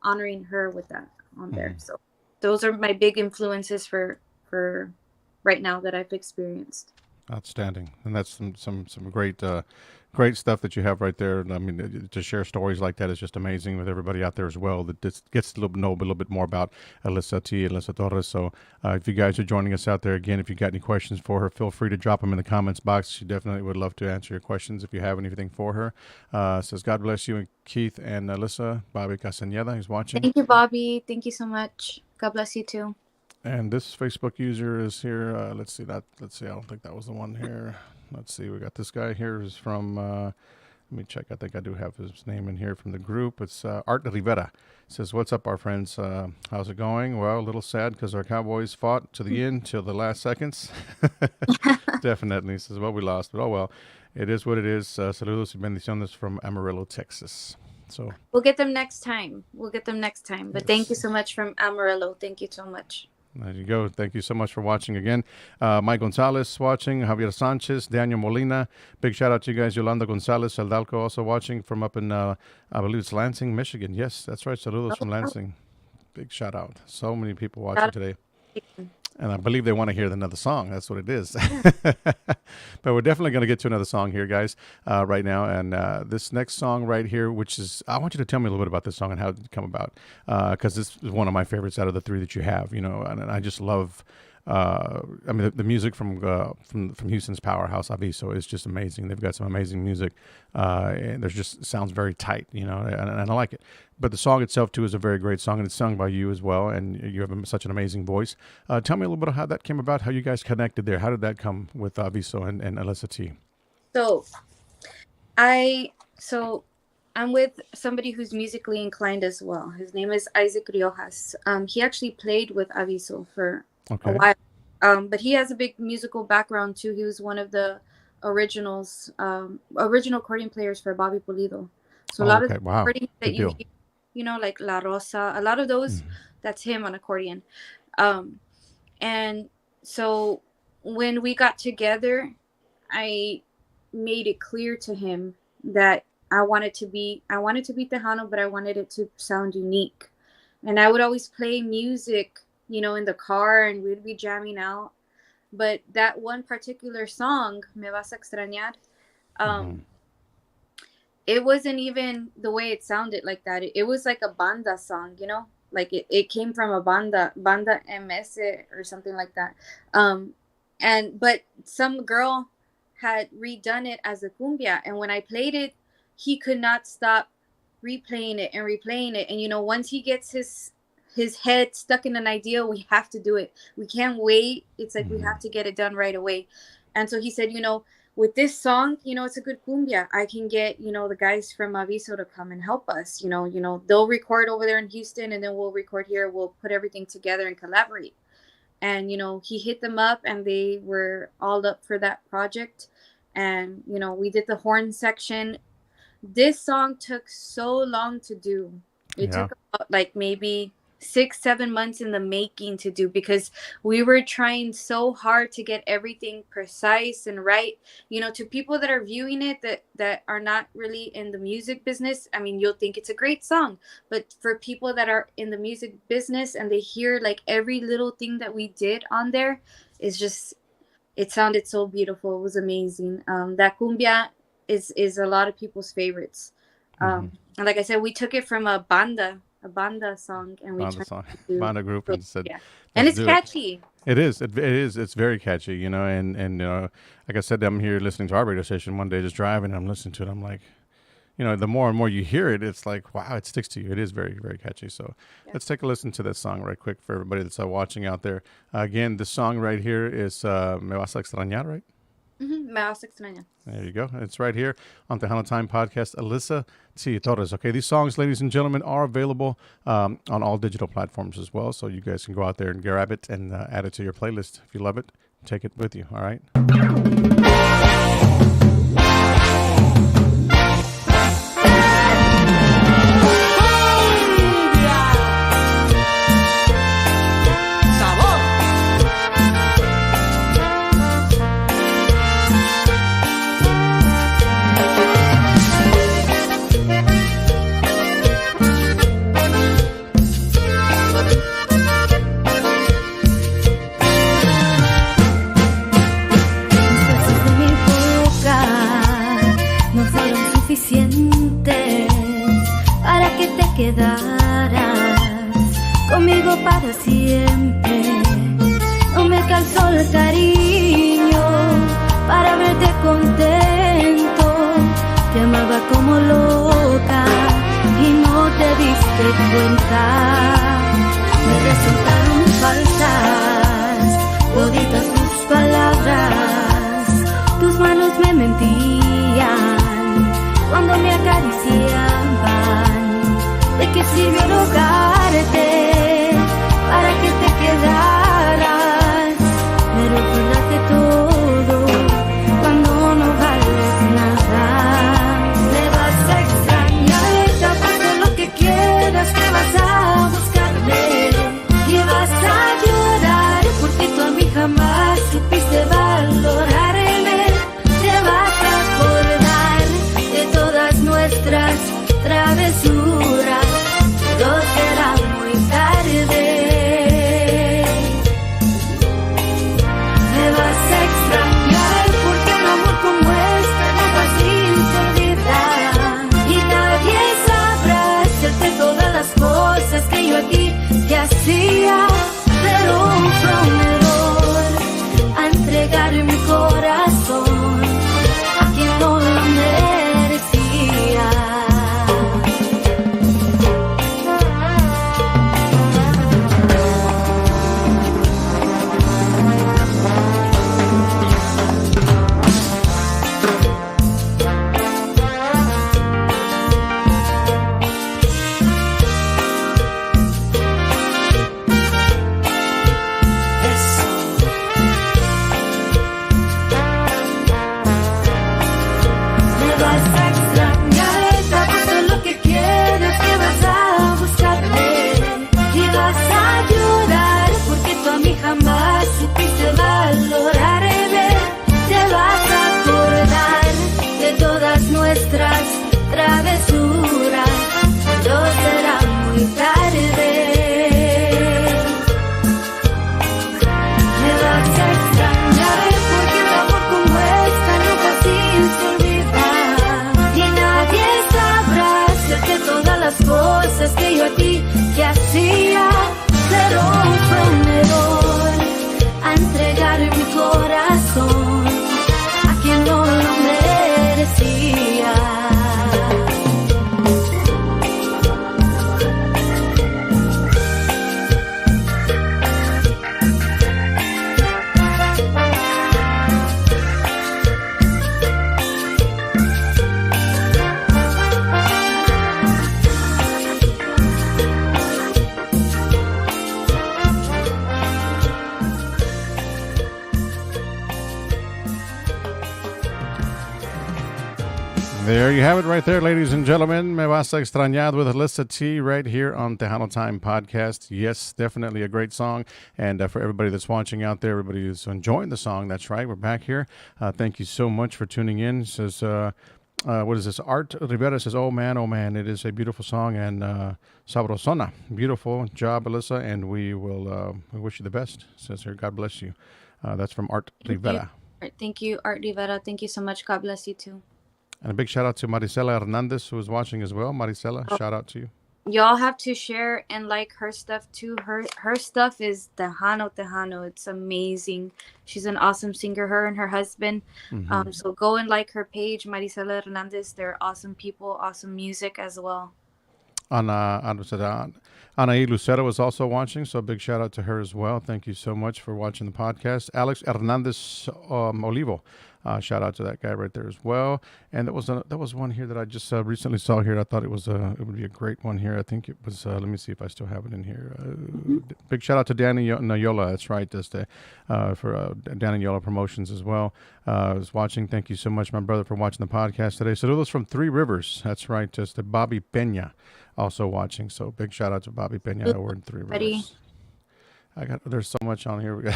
honoring her with that on there. Hmm. So those are my big influences for right now that I've experienced. Outstanding, and that's some great great stuff that you have right there. And I mean, to share stories like that is just amazing with everybody out there as well. That just gets to know a little bit more about Alyssa T. Alyssa Torres. So, if you guys are joining us out there again, if you got any questions for her, feel free to drop them in the comments box. She definitely would love to answer your questions if you have anything for her. Says God bless you and Keith and Alyssa. Bobby Castañeda is watching. Thank you, Bobby. Thank you so much. God bless you too. And this Facebook user is here. Let's see that. Let's see. I don't think that was the one here. Let's see. We got this guy here is from. Let me check. I think I do have his name in here from the group. It's Art Rivera. Says, "What's up, our friends? How's it going? Well, a little sad because our Cowboys fought to the end, till the last seconds. Definitely." He says, "Well, we lost, but oh well. It is what it is." Saludos y bendiciones from Amarillo, Texas. So We'll get them next time. We'll get them next time. But thank you yes. so much from Amarillo. Thank you so much. There you go. Thank you so much for watching again. Mike Gonzalez watching, Javier Sanchez, Daniel Molina. Big shout out to you guys. Yolanda Gonzalez, Saldalco also watching from up in, I believe it's Lansing, Michigan. Yes, that's right. Saludos from Oh, Lansing. Big shout out. So many people watching shout today. out. And I believe they want to hear another song. That's what it is. Yeah. But we're definitely going to get to another song here, guys, right now. And this next song right here, which is, I want you to tell me a little bit about this song and how it come about, because this is one of my favorites out of the three that you have. And I just love. I mean, the music from Houston's powerhouse Aviso is just amazing. They've got some amazing music, and there's just sounds very tight, and I like it. But the song itself too is a very great song, and it's sung by you as well, and you have such an amazing voice. Tell me a little bit of how that came about, how you guys connected there. How did that come with Aviso and Alyssa T? So so I'm with somebody who's musically inclined as well. His name is Isaac Riojas. He actually played with Aviso for a Okay. while. But he has a big musical background too. He was one of the original accordion players for Bobby Pulido. So a Oh, lot of the okay. Wow. accordions that Good you deal. hear, like La Rosa, a lot of those, Mhm. that's him on accordion. Um, and so when we got together, I made it clear to him that I wanted to be Tejano, but I wanted it to sound unique. And I would always play music, in the car, and we'd be jamming out. But that one particular song, Me Vas a Extrañar, Mhm. um, it wasn't even the way it sounded like that. It was like a banda song, like it came from a banda MS or something like that. Um, but some girl had redone it as a cumbia, and when I played it, he could not stop replaying it and replaying it. And once he gets his head stuck in an idea, we have to do it. We can't wait. It's like we have Mhm. to get it done right away. And so he said, with this song, it's a good cumbia. I can get, the guys from Aviso to come and help us. They'll record over there in Houston, and then we'll record here. We'll put everything together and collaborate. And he hit them up, and they were all up for that project. And we did the horn section. This song took so long to do. It Yeah. took about like maybe 6-7 months in the making to do, because we were trying so hard to get everything precise and right. To people that are viewing it, that are not really in the music business, I mean, you'll think it's a great song. But for people that are in the music business, and they hear like every little thing that we did on there, is just it sounded so beautiful. It was amazing. That cumbia is a lot of people's favorites. And like I said, we took it from a banda song, and we Found the turned song, it into found a group, and said, yeah. And "Let's it's do it." catchy. It is. It is. It's very catchy, you know. And like I said, I'm here listening to our radio station one day, just driving. And I'm listening to it. I'm like, the more and more you hear it, it's like, wow, it sticks to you. It is very, very catchy. So let's take a listen to that song right quick for everybody that's watching out there. Again, this song right here is Me Vas a Extrañar, right? Me vas a extrañar. There you go. It's right here on Tejano Time Podcast. Alyssa T. Torres. Okay, these songs, ladies and gentlemen, are available on all digital platforms as well. So you guys can go out there and grab it and add it to your playlist. If you love it, take it with you. All right. Quedarás conmigo para siempre. No me alcanzó el cariño para verte contento. Te amaba como loca y no te diste cuenta. Me resultaron falsas toditas tus palabras. Tus manos me mentían cuando me acariciaban. ¿De qué sirvió rogarte para que te quedaras? Me recordaste todo cuando no vales nada. Me vas a extrañar, tapando lo que quieras, que vas a buscarme y vas a llorar porque tú a mí jamás supiste valorarme. Te vas a acordar de todas nuestras travesuras. No será muy tarde. Me vas a extrañar porque un amor como este no fácil se olvida. Y nadie sabrá hacerte todas las cosas que yo a ti te hacía. Pero fue un error a entregar mi corazón a quien no lo merecía. Que yo a ti te hacía, pero fue un error a entregar mi corazón a quien no lo merecía. There you have it right there, ladies and gentlemen. Me Vas a Extrañar with Alyssa T right here on Tejano Time Podcast. Yes, definitely a great song. And for everybody that's watching out there, everybody who's enjoying the song, that's right, we're back here. Thank you so much for tuning in. It says, what is this? Art Rivera says, oh man, it is a beautiful song and sabrosona. Beautiful job, Alyssa, and we will we wish you the best. It says here, God bless you. That's from Art Thank you. Rivera. Thank you, Art Rivera. Thank you so much. God bless you too. And a big shout out to Maricela Hernandez, who is watching as well. Maricela, Oh. shout out to you. Y'all have to share and like her stuff too. Her stuff is Tejano. It's amazing. She's an awesome singer. Her and her husband. So go and like her page, Maricela Hernandez. They're awesome people, awesome music as well. Anaí Lucero was also watching, so a big shout out to her as well. Thank you so much for watching the podcast. Alex Hernandez Olivo, shout out to that guy right there as well. And that was one here that I just recently saw here. I thought it would be a great one here. I think it was. Let me see if I still have it in here. Big shout out to Danny Nayola. That's right. That's for Danny Nayola Promotions as well. I was watching. Thank you so much, my brother, for watching the podcast today. So those from Three Rivers. That's right. Just Bobby Pena. Also watching, so big shout out to Bobby Pena over in Three Rivers. There's so much on here. We got,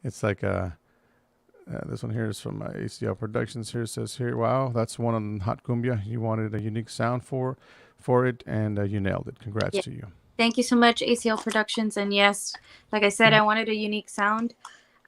it's like this one here is from ACL Productions. Here it says here, wow, that's one on Hot Cumbia. You wanted a unique sound for it, and you nailed it. Congrats to you. Thank you so much, ACL Productions. And yes, like I said, I wanted a unique sound.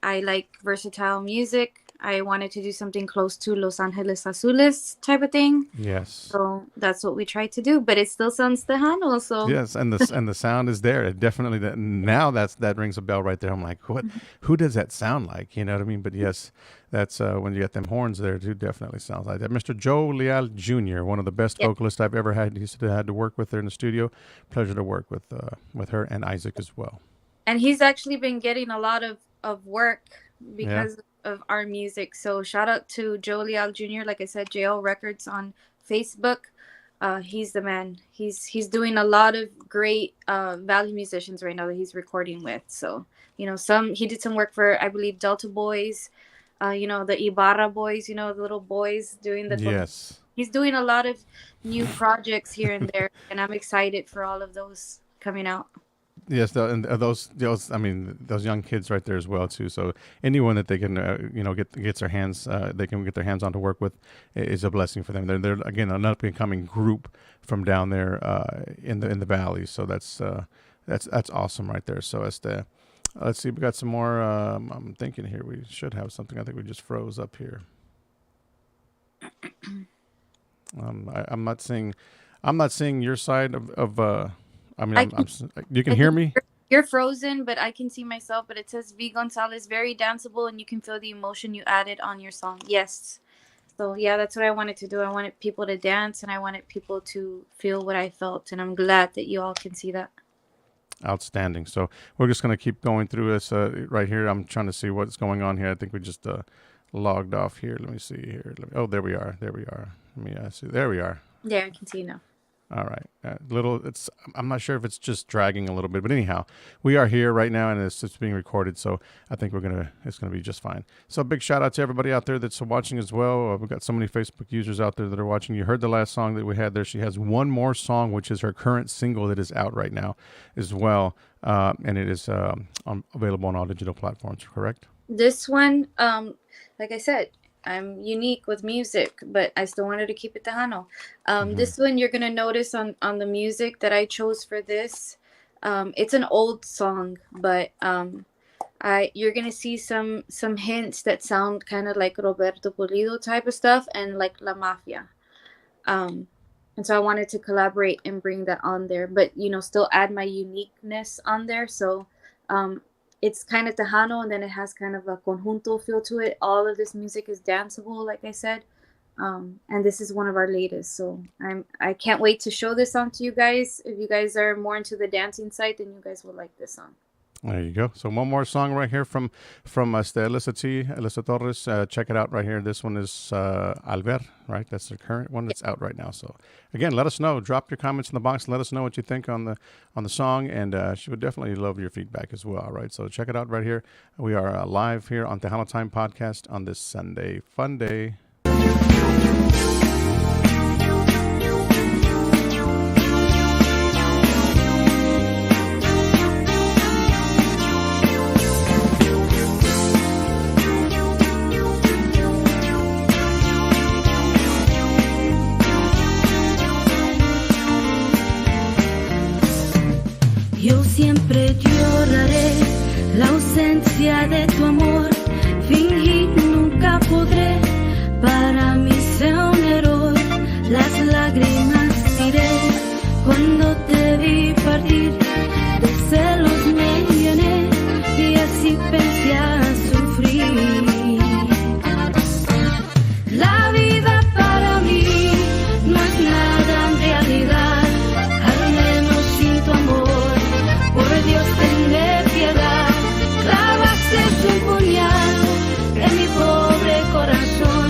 I like versatile music. I wanted to do something close to Los Angeles Azules type of thing. Yes. So that's what we tried to do, but it still sounds Tejano. So yes, and the sound is there. It definitely now that rings a bell right there. I'm like, what? Who does that sound like? You know what I mean? But yes, that's when you get them horns there too. Definitely sounds like that. Mr. Joe Leal Jr., one of the best vocalists I've ever had. He's had to work with there in the studio. Pleasure to work with her and Isaac as well. And he's actually been getting a lot of work because of our music. So shout out to Joe Leal Jr. Like I said, JL Records on Facebook. He's the man. He's doing a lot of great value musicians right now that he's recording with. So, he did some work for, I believe, Delta Boys, the Ibarra Boys, the little boys doing the yes. He's doing a lot of new projects here and there, and I'm excited for all of those coming out. Yes, those young kids right there as well too. So anyone that they can gets their hands they can get their hands on to work with is a blessing for them. They're again an up and coming group from down there in the valley. So that's awesome right there. So let's see, we got some more. I'm thinking here we should have something. I think we just froze up here. I'm not seeing your side of. You can hear me? You're frozen, but I can see myself. But it says V. Gonzalez, very danceable, and you can feel the emotion you added on your song. Yes. So, yeah, that's what I wanted to do. I wanted people to dance, and I wanted people to feel what I felt. And I'm glad that you all can see that. Outstanding. So we're just going to keep going through this right here. I'm trying to see what's going on here. I think we just logged off here. Let me see here. There we are. Let me see. There we are. Yeah, I can see now. All right. I'm not sure if it's just dragging a little bit, but anyhow, we are here right now and it's being recorded. So I think it's going to be just fine. So a big shout out to everybody out there that's watching as well. We've got so many Facebook users out there that are watching. You heard the last song that we had there. She has one more song, which is her current single that is out right now as well. And it is available on all digital platforms, correct? This one, like I said, I'm unique with music, but I still wanted to keep it Tejano. This one you're going to notice on the music that I chose for this. It's an old song, but you're going to see some hints that sound kind of like Roberto Pulido type of stuff and like La Mafia. And so I wanted to collaborate and bring that on there, but, still add my uniqueness on there. So it's kind of Tejano, and then it has kind of a conjunto feel to it. All of this music is danceable, like I said. And this is one of our latest. So I can't wait to show this song to you guys. If you guys are more into the dancing side, then you guys will like this song. There you go. So one more song right here from Alyssa Torres. Check it out right here. This one is Alver, right? That's the current one that's out right now. So again, let us know. Drop your comments in the box and let us know what you think on the song. And she would definitely love your feedback as well. All right. So check it out right here. We are live here on Tejano Time Podcast on this Sunday. Fun day. Yo siempre lloraré la ausencia de tu amor. podré, para mí sea un error. Las lágrimas tiré cuando te vi partir, de celos me llené y así pensé a sufrir. La vida para mí no es nada en realidad, al menos sin tu amor. Por Dios, tenme piedad. Clavaste un puñal en mi pobre corazón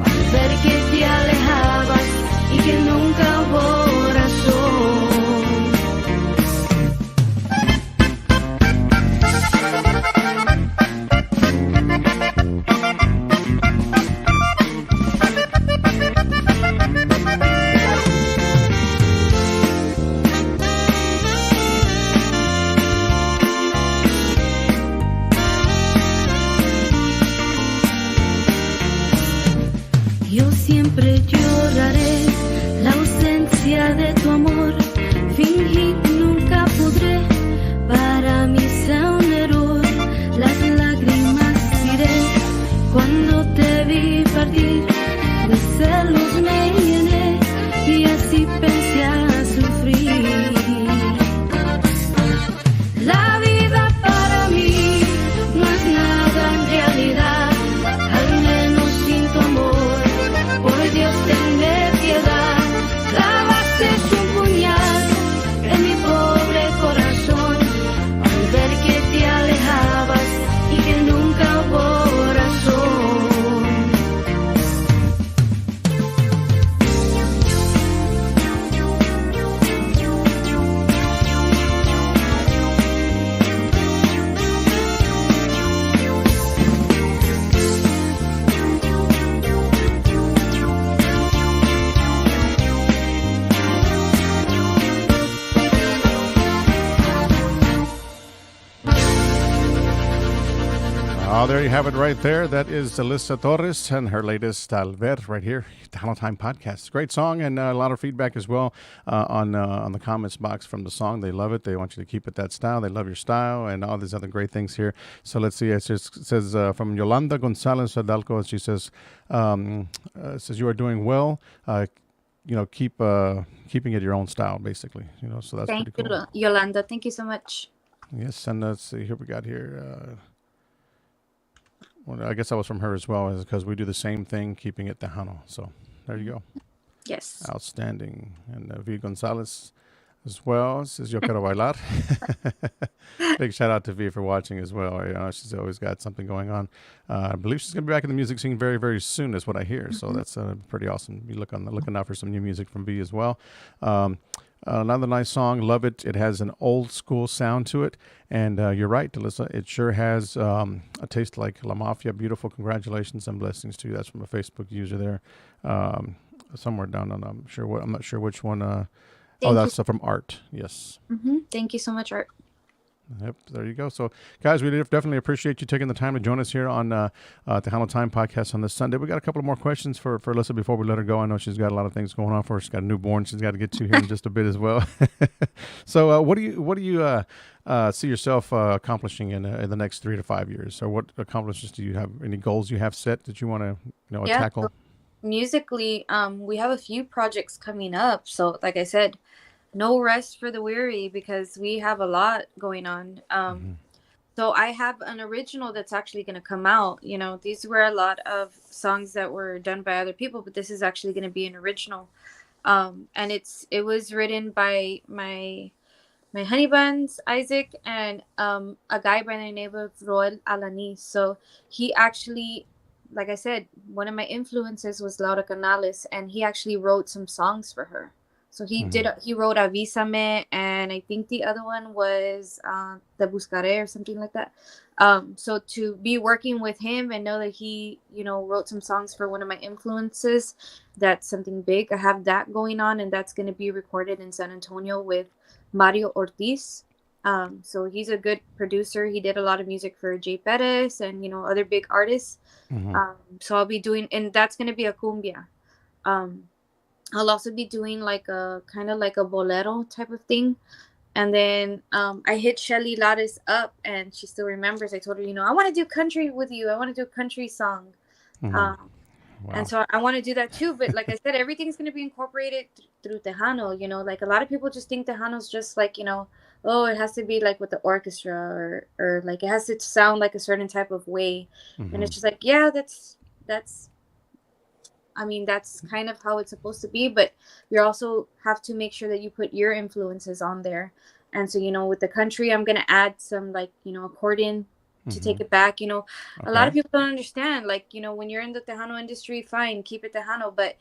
al ver que te alejabas y que nunca hubo razón. Yo siempre lloraré la ausencia de tu amor. Fingir nunca podré, para mí sea un error. Las lágrimas tiré cuando te vi partir, de celos me llené y así pensé a sufrir. La vida para mí no es nada en realidad, al menos sin tu amor. Por Dios, tenme piedad. Clavaste un puñal en mi pobre corazón al ver que te alejabas y que nunca hubo razón. Oh, there you have it right there. That is Alyssa Torres and her latest Al Ver right here, Tejano Time Podcast. Great song and a lot of feedback as well on the comments box from the song. They love it. They want you to keep it that style. They love your style and all these other great things here. So let's see. It says from Yolanda Gonzalez Adalco. She says, you are doing well. Keeping it your own style, basically. So that's Thank pretty cool. you, Yolanda. Thank you so much. Yes, and let's see. Here we got here. Well, I guess that was from her as well, because we do the same thing, keeping it Tejano. So there you go. Yes. Outstanding. And V. Gonzalez as well says, Yo quiero bailar. Big shout out to V for watching as well. She's always got something going on. I believe she's going to be back in the music scene very, very soon, is what I hear. So that's pretty awesome. Be looking out for some new music from V as well. Another nice song, love it. It has an old school sound to it, and you're right, Alyssa. It sure has a taste like La Mafia. Beautiful, congratulations and blessings to you. That's from a Facebook user there, somewhere down on. I'm not sure which one. That's from Art. Yes. Thank you so much, Art. Yep, there you go. So, guys, we definitely appreciate you taking the time to join us here on Tejano Time Podcast on this Sunday. We got a couple of more questions for Alyssa before we let her go. I know she's got a lot of things going on for her. She's got a newborn she's got to get to here in just a bit as well. So, what do you see yourself accomplishing in the next 3 to 5 years? Or what accomplishments do you have? Any goals you have set that you want to tackle? So musically, we have a few projects coming up. So, like I said, no rest for the weary, because we have a lot going on. So I have an original that's actually going to come out. These were a lot of songs that were done by other people, but this is actually going to be an original. And it was written by my honey buns, Isaac, and a guy by the name of Roel Alani. So he actually, like I said, one of my influences was Laura Canales, and he actually wrote some songs for her. So he wrote Avísame, and I think the other one was Te Buscaré or something like that. So to be working with him and know that he, wrote some songs for one of my influences, that's something big. I have that going on, and that's going to be recorded in San Antonio with Mario Ortiz. So he's a good producer. He did a lot of music for Jay Perez and, other big artists. So I'll be doing, and that's going to be a cumbia. I'll also be doing like a kind of like a bolero type of thing. And then I hit Shelly Lares up, and she still remembers. I told her, I want to do country with you. I want to do a country song. Um, and Wow. so I want to do that too. But like I said, everything's going to be incorporated through Tejano. Like a lot of people just think Tejano's just like, oh, it has to be like with the orchestra or like it has to sound like a certain type of way. And it's just like, yeah, that's I mean, that's kind of how it's supposed to be, but you also have to make sure that you put your influences on there. And so, with the country, I'm going to add some like, accordion to take it back. A lot Okay. of people don't understand, like, when you're in the Tejano industry, fine, keep it Tejano. But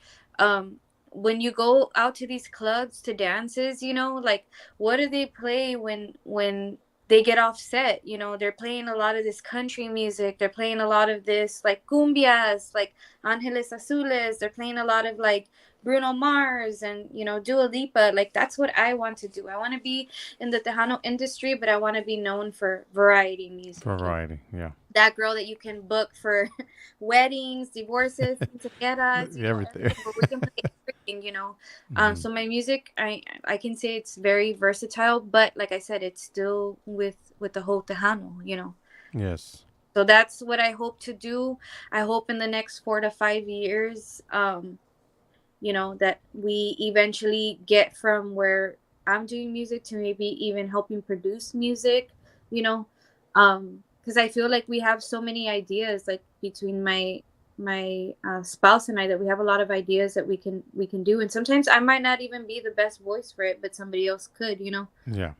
when you go out to these clubs to dances, like what do they play when they get off set? They're playing a lot of this country music. They're playing a lot of this like cumbias, like Angeles Azules. They're playing a lot of like Bruno Mars and Dua Lipa. Like that's what I want to do. I want to be in the Tejano industry, but I want to be known for variety music. Variety. Yeah. That girl that you can book for weddings, divorces, quinceañeras, Everything. but we can play everything. So my music, I can say it's very versatile, but like I said, it's still with the whole Tejano. Yes. So that's what I hope to do. I hope in the next 4 to 5 years, that we eventually get from where I'm doing music to maybe even helping produce music, because I feel like we have so many ideas, like between my spouse and I, that we have a lot of ideas that we can do, and sometimes I might not even be the best voice for it, but somebody else could. Yeah.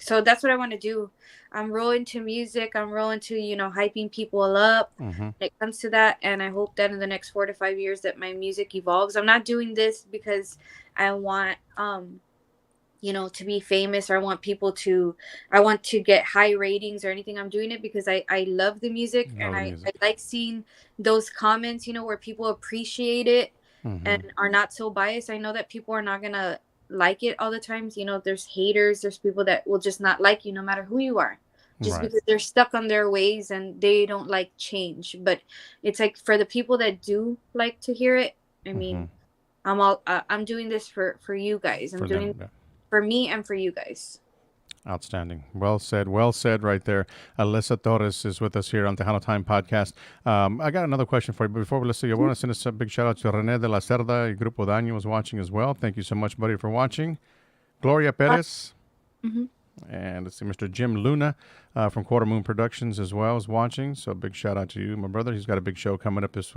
So that's what I want to do. I'm real into music. I'm real into hyping people up when it comes to that, and I hope that in the next 4 to 5 years that my music evolves. I'm not doing this because I want to be famous, or I want to get high ratings or anything. I'm doing it because I love the music, Love and the I music. like seeing those comments, where people appreciate it and are not so biased. I know that people are not gonna like it all the times. There's haters, there's people that will just not like you no matter who you are, just Right. because they're stuck on their ways and they don't like change. But it's like for the people that do like to hear it, I mean, I'm doing this for you guys. I'm For doing them. Yeah. for me and for you guys. Outstanding. Well said. Well said right there. Alyssa Torres is with us here on Tejano Time Podcast. I got another question for you. But before we listen, I want to send us a big shout out to Rene de la Cerda. Y Grupo Daño was watching as well. Thank you so much, buddy, for watching. Gloria Perez. Mm-hmm. And let's see, Mr. Jim Luna from Quarter Moon Productions as well is watching. So big shout out to you, my brother. He's got a big show coming up this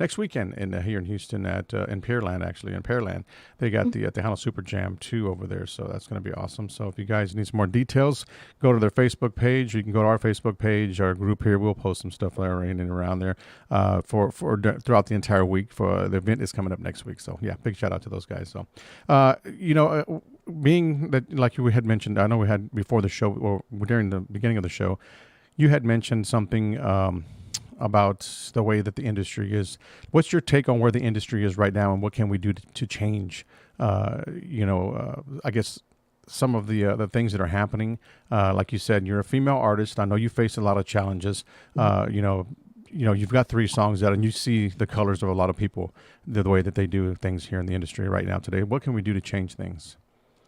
next weekend here in Houston at in Pearland, actually in Pearland. They got the Tejano Super Jam 2 over there, so that's going to be awesome. So if you guys need some more details, go to their Facebook page. You can go to our Facebook page, our group here. We'll post some stuff there in and around there for throughout the entire week. For the event is coming up next week. So yeah, big shout out to those guys. So being that, like you had mentioned, I know we had before the show or during the beginning of the show, you had mentioned something about the way that the industry is. What's your take on where the industry is right now, and what can we do to change? I guess some of the things that are happening. Like you said, you're a female artist. I know you face a lot of challenges. You've got 3 songs out, and you see the colors of a lot of people, the way that they do things here in the industry right now today. What can we do to change things?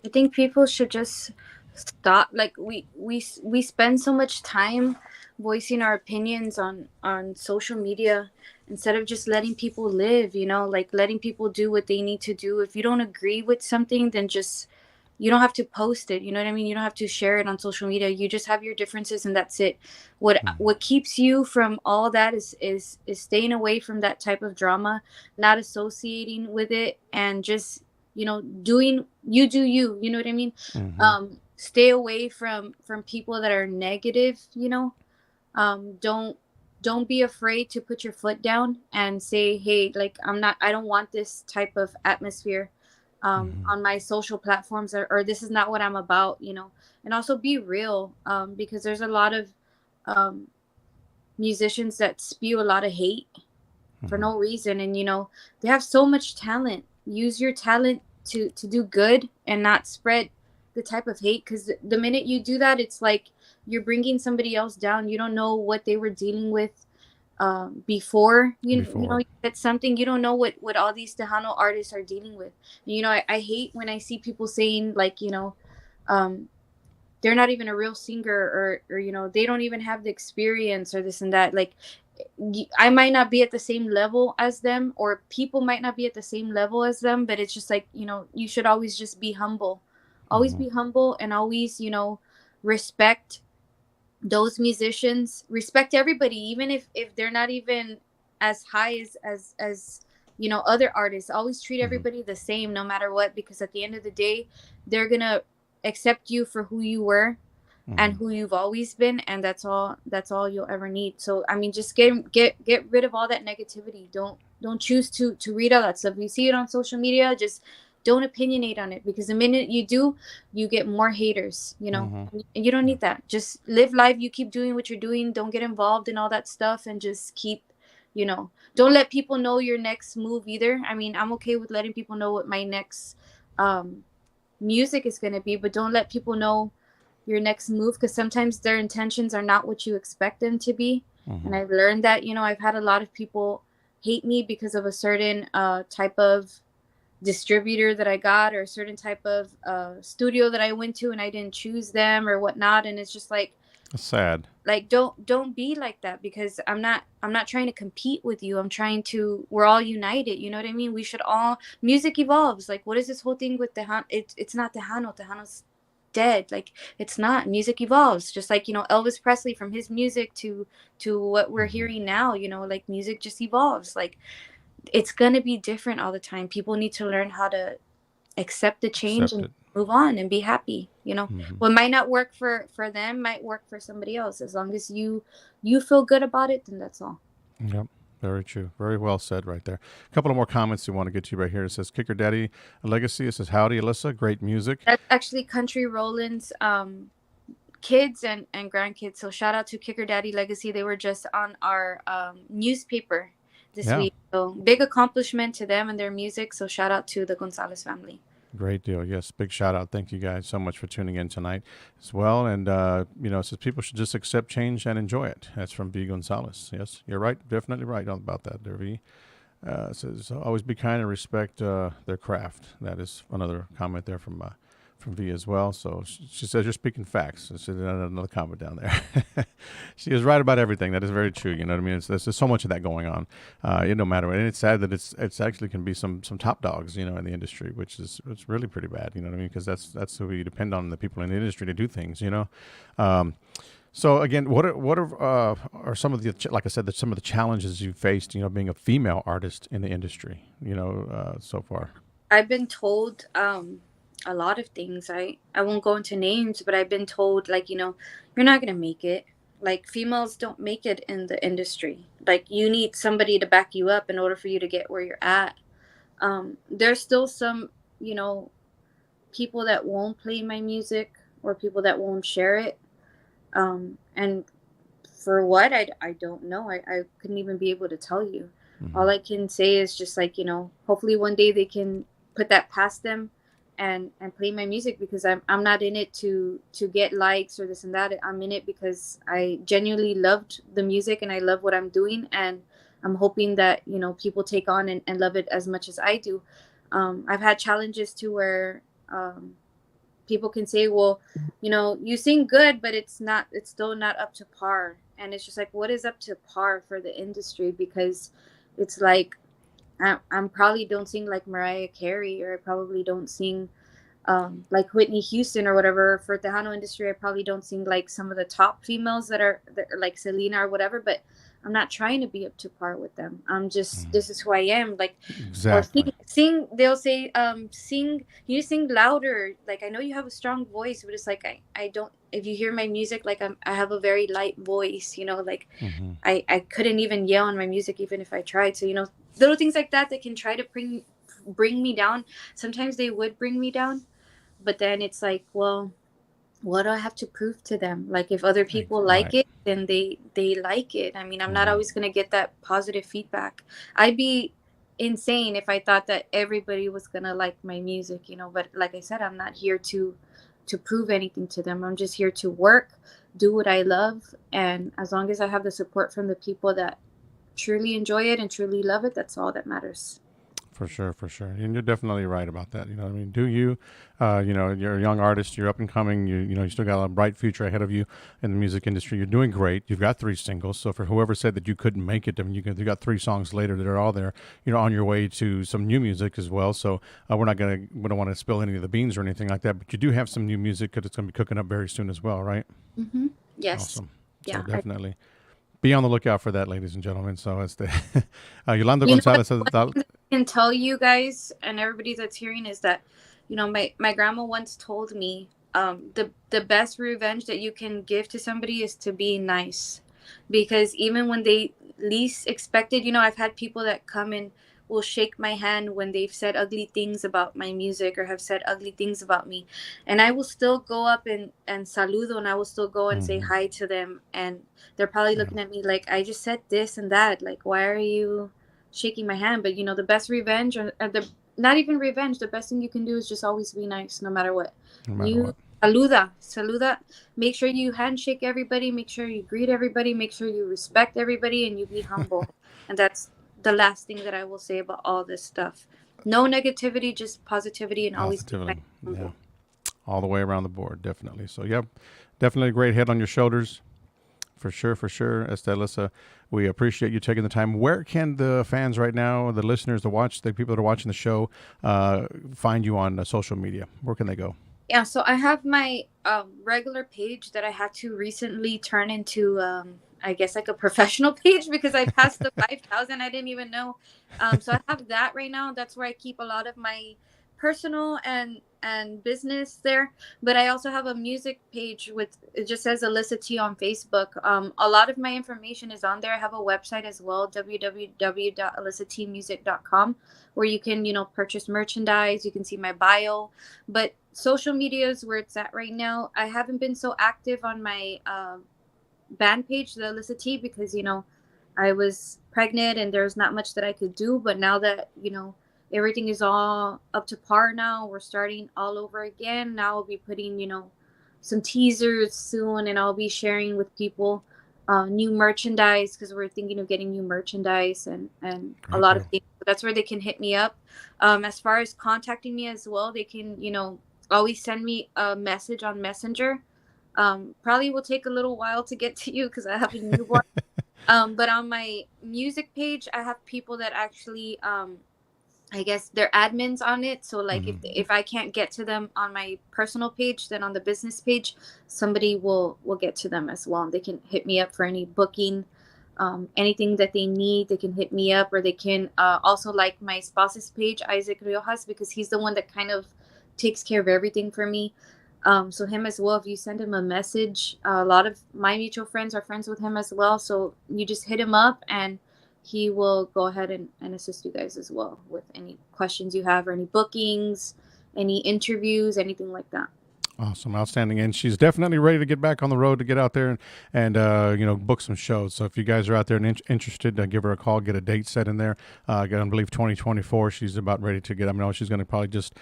I think people should just stop. Like we spend so much time voicing our opinions on social media instead of just letting people live. Like letting people do what they need to do. If you don't agree with something, then you don't have to post it. You know what I mean? You don't have to share it on social media. You just have your differences, and that's it. What keeps you from all that is staying away from that type of drama, not associating with it, and just doing do you. You know what I mean? Stay away from people that are negative. Don't be afraid to put your foot down and say, hey, like I don't want this type of atmosphere on my social platforms, or this is not what I'm about. And also be real, because there's a lot of musicians that spew a lot of hate for no reason, and they have so much talent. Use your talent to do good and not spread the type of hate, because the minute you do that, it's like you're bringing somebody else down. You don't know what they were dealing with before you get something. You don't know what all these Tejano artists are dealing with. And, I hate when I see people saying like they're not even a real singer, or they don't even have the experience, or this and that. Like I might not be at the same level as them, or people might not be at the same level as them, but it's just like, you should always just be humble. Always Mm-hmm. be humble, and always, respect those musicians, respect everybody, even if they're not even as high as other artists. Always treat Mm-hmm. everybody the same, no matter what, because at the end of the day, they're gonna accept you for who you were and Mm-hmm. who you've always been, and that's all you'll ever need. So I mean, just get rid of all that negativity. Don't choose to read all that stuff. You see it on social media, just don't opinionate on it, because the minute you do, you get more haters. Mm-hmm. And you don't need that. Just live life. You keep doing what you're doing. Don't get involved in all that stuff, and just keep, don't let people know your next move either. I mean, I'm okay with letting people know what my next um music is going to be, but don't let people know your next move, because sometimes their intentions are not what you expect them to be. Mm-hmm. And I've learned that, I've had a lot of people hate me because of a certain type of distributor that I got, or a certain type of studio that I went to, and I didn't choose them or whatnot. And it's just That's sad. like don't be like that, because I'm not trying to compete with you. I'm trying to, we're all united, you know what I mean? We should all, music evolves. Like, what is this whole thing with Tejano? It's not Tejano's dead. Like, it's not. Music evolves, just like, Elvis Presley, from his music to what we're Mm-hmm. hearing now. Like, music just evolves. Like, it's gonna be different all the time. People need to learn how to accept the change Accept and it. move on and be happy. Mm-hmm. What might not work for them might work for somebody else. As long as you feel good about it, then that's all. Yep. Very true. Very well said right there. A couple of more comments we want to get to right here. It says Kicker Daddy Legacy. It says howdy Alyssa. Great music. That's actually Country Roland's kids and grandkids. So shout out to Kicker Daddy Legacy. They were just on our newspaper this Yeah. week. So big accomplishment to them and their music. So shout out to the Gonzalez family. Great deal. Yes. Big shout out. Thank you guys so much for tuning in tonight as well. And, it says people should just accept change and enjoy it. That's from V. Gonzalez. Yes. You're right. Definitely right about that there, V. It says always be kind and respect their craft. That is another comment there from V as well. So she says you're speaking facts. She did another comment down there. She is right about everything. That is very true. You know what I mean? There's so much of that going on. It no matter what. And it's sad that it's actually can be some top dogs, in the industry, which is it's really pretty bad. You know what I mean? Because that's who we depend on, the people in the industry to do things. So again, what are some of the, like I said, some of the challenges you faced, being a female artist in the industry, so far? I've been told a lot of things. I won't go into names, but I've been told, like, you're not gonna make it. Like, females don't make it in the industry. Like, you need somebody to back you up in order for you to get where you're at. There's still some, people that won't play my music, or people that won't share it. And for what, I don't know. I couldn't even be able to tell you. Mm-hmm. All I can say is just, like, hopefully one day they can put that past them and play my music, because I'm not in it to get likes or this and that. I'm in it because I genuinely loved the music and I love what I'm doing, and I'm hoping that people take on and love it as much as I do. I've had challenges too, where people can say, well, you sing good, but it's still not up to par. And it's just like, what is up to par for the industry? Because it's like, I'm probably don't sing like Mariah Carey, or I probably don't sing like Whitney Houston or whatever. For the Tejano industry, I probably don't sing like some of the top females that are like Selena or whatever, but I'm not trying to be up to par with them. I'm just, this is who I am. Like, Exactly. or sing, they'll say, sing, you sing louder. Like, I know you have a strong voice, but it's like, I don't, if you hear my music, like, I have a very light voice, like, Mm-hmm. I couldn't even yell on my music, even if I tried. So, little things like that can try to bring me down. Sometimes they would bring me down, but then it's like, well, what do I have to prove to them? Like, if other people like Right. it, then they like it. I mean, I'm not Mhm. always going to get that positive feedback. I'd be insane if I thought that everybody was going to like my music, but like I said, I'm not here to prove anything to them. I'm just here to work, do what I love, and as long as I have the support from the people that truly enjoy it and truly love it, that's all that matters. For sure, for sure. And you're definitely right about that. You know what I mean? Do you, you're a young artist, you're up and coming, you still got a bright future ahead of you in the music industry. You're doing great. You've got 3 singles. So for whoever said that you couldn't make it, I mean, you got 3 songs later that are all there, on your way to some new music as well. So we don't want to spill any of the beans or anything like that, but you do have some new music because it's going to be cooking up very soon as well, right? Yes. Awesome. So Yeah. definitely be on the lookout for that, ladies and gentlemen. So it's the Yolanda You know Gonzalez says what I can tell you guys and everybody that's hearing is that, my grandma once told me, the best revenge that you can give to somebody is to be nice, because even when they least expected, I've had people that come and will shake my hand when they've said ugly things about my music or have said ugly things about me, and I will still go up and saludo, and I will still go and say Mhm. hi to them, and they're probably Yeah. looking at me like, I just said this and that, like, why are you shaking my hand? But the best revenge, or the not even revenge, the best thing you can do is just always be nice, no matter what. No matter You what. saluda, make sure you handshake everybody, make sure you greet everybody, make sure you respect everybody, and you be humble. And that's the last thing that I will say about all this stuff. No negativity, just positivity, and always be nice Positively. and Yeah. humble. All the way around the board, definitely. So, yep, definitely a great head on your shoulders. For sure, for sure. Alyssa, we appreciate you taking the time. Where can the fans right now, the listeners, the people that are watching the show, find you on social media? Where can they go? Yeah, so I have my regular page that I had to recently turn into, I guess, like a professional page, because I passed the 5,000. I didn't even know. So I have that right now. That's where I keep a lot of my personal and business there. But I also have a music page with, it just says Alyssa T on Facebook. A lot of my information is on there. I have a website as well, www.alyssatmusic.com, where you can, purchase merchandise. You can see my bio, but social media is where it's at right now. I haven't been so active on my band page, the Alyssa T, because I was pregnant and there's not much that I could do. But now that everything is all up to par now, we're starting all over again. Now I'll be putting some teasers soon, and I'll be sharing with people new merchandise, because we're thinking of getting new merchandise and a Great lot of deal. things. That's where they can hit me up. As far as contacting me as well, they can always send me a message on Messenger. Probably will take a little while to get to you because I have a newborn. But on my music page, I have people that actually, I guess they're admins on it. So like, Hmm. if I can't get to them on my personal page, then on the business page, somebody will get to them as well. And they can hit me up for any booking, anything that they need. They can hit me up, or they can also like my spouse's page, Isaac Riojas, because he's the one that kind of takes care of everything for me. So him as well, if you send him a message, a lot of my mutual friends are friends with him as well. So you just hit him up, and he will go ahead and assist you guys as well with any questions you have, or any bookings, any interviews, anything like that. Awesome, outstanding, and she's definitely ready to get back on the road to get out there and book some shows. So if you guys are out there and interested, give her a call, get a date set in there. I believe 2024. She's about ready to get. I know she's going to probably just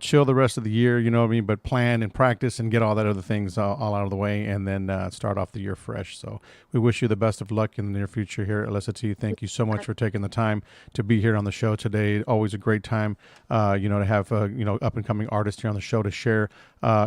chill the rest of the year. You know what I mean? But plan and practice and get all that other things all out of the way, and then start off the year fresh. So we wish you the best of luck in the near future here, Alyssa T. Thank you so much for taking the time to be here on the show today. Always a great time, to have up and coming artists here on the show to share.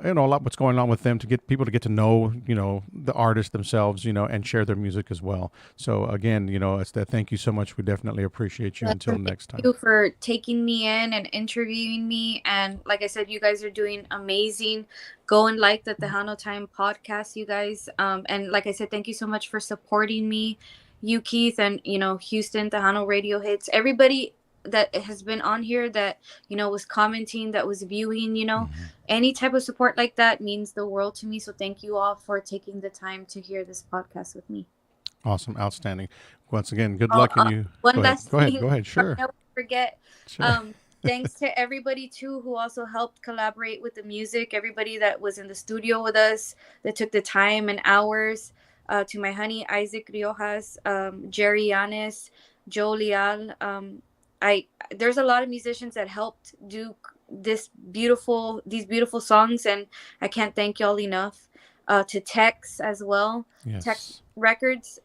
A lot what's going on with them, to get people to get to know, the artists themselves, and share their music as well. So again, it's that. Thank you so much. We definitely appreciate you. Until next Thank time. you for taking me in and interviewing me. And like I said, you guys are doing amazing. Go and like the Tejano Time podcast, you guys. And like I said, thank you so much for supporting me, you, Keith, and Houston Tejano Radio Hits. Everybody that has been on here that was commenting, that was viewing, Mhm. any type of support like that means the world to me. So thank you all for taking the time to hear this podcast with me. Awesome, outstanding. Once again, good Oh, luck, and you one go ahead. last Go ahead. thing, Go ahead. sorry, Sure. I won't forget. Sure. Thanks to everybody too who also helped collaborate with the music. Everybody that was in the studio with us, that took the time and hours. To my honey Isaac Riojas, Jerry Yanis, Joe Leal. I There's a lot of musicians that helped do these beautiful songs, and I can't thank y'all enough. To Tex as well, Tex Yes. Records.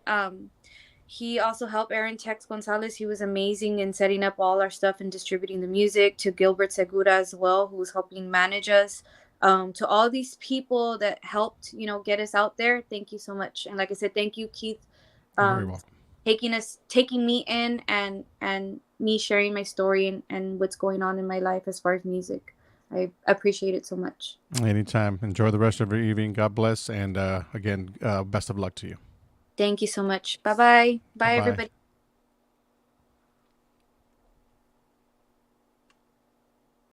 he also helped Aaron Tex Gonzalez. He was amazing in setting up all our stuff and distributing the music. To Gilbert Segura as well, who was helping manage us. To all these people that helped, get us out there. Thank you so much. And like I said, thank you, Keith, You're very welcome. taking me in and me sharing my story and what's going on in my life as far as music. I appreciate it so much. Anytime. Enjoy the rest of your evening. God bless. And again, best of luck to you. Thank you so much. Bye-bye. Bye, Bye-bye. everybody.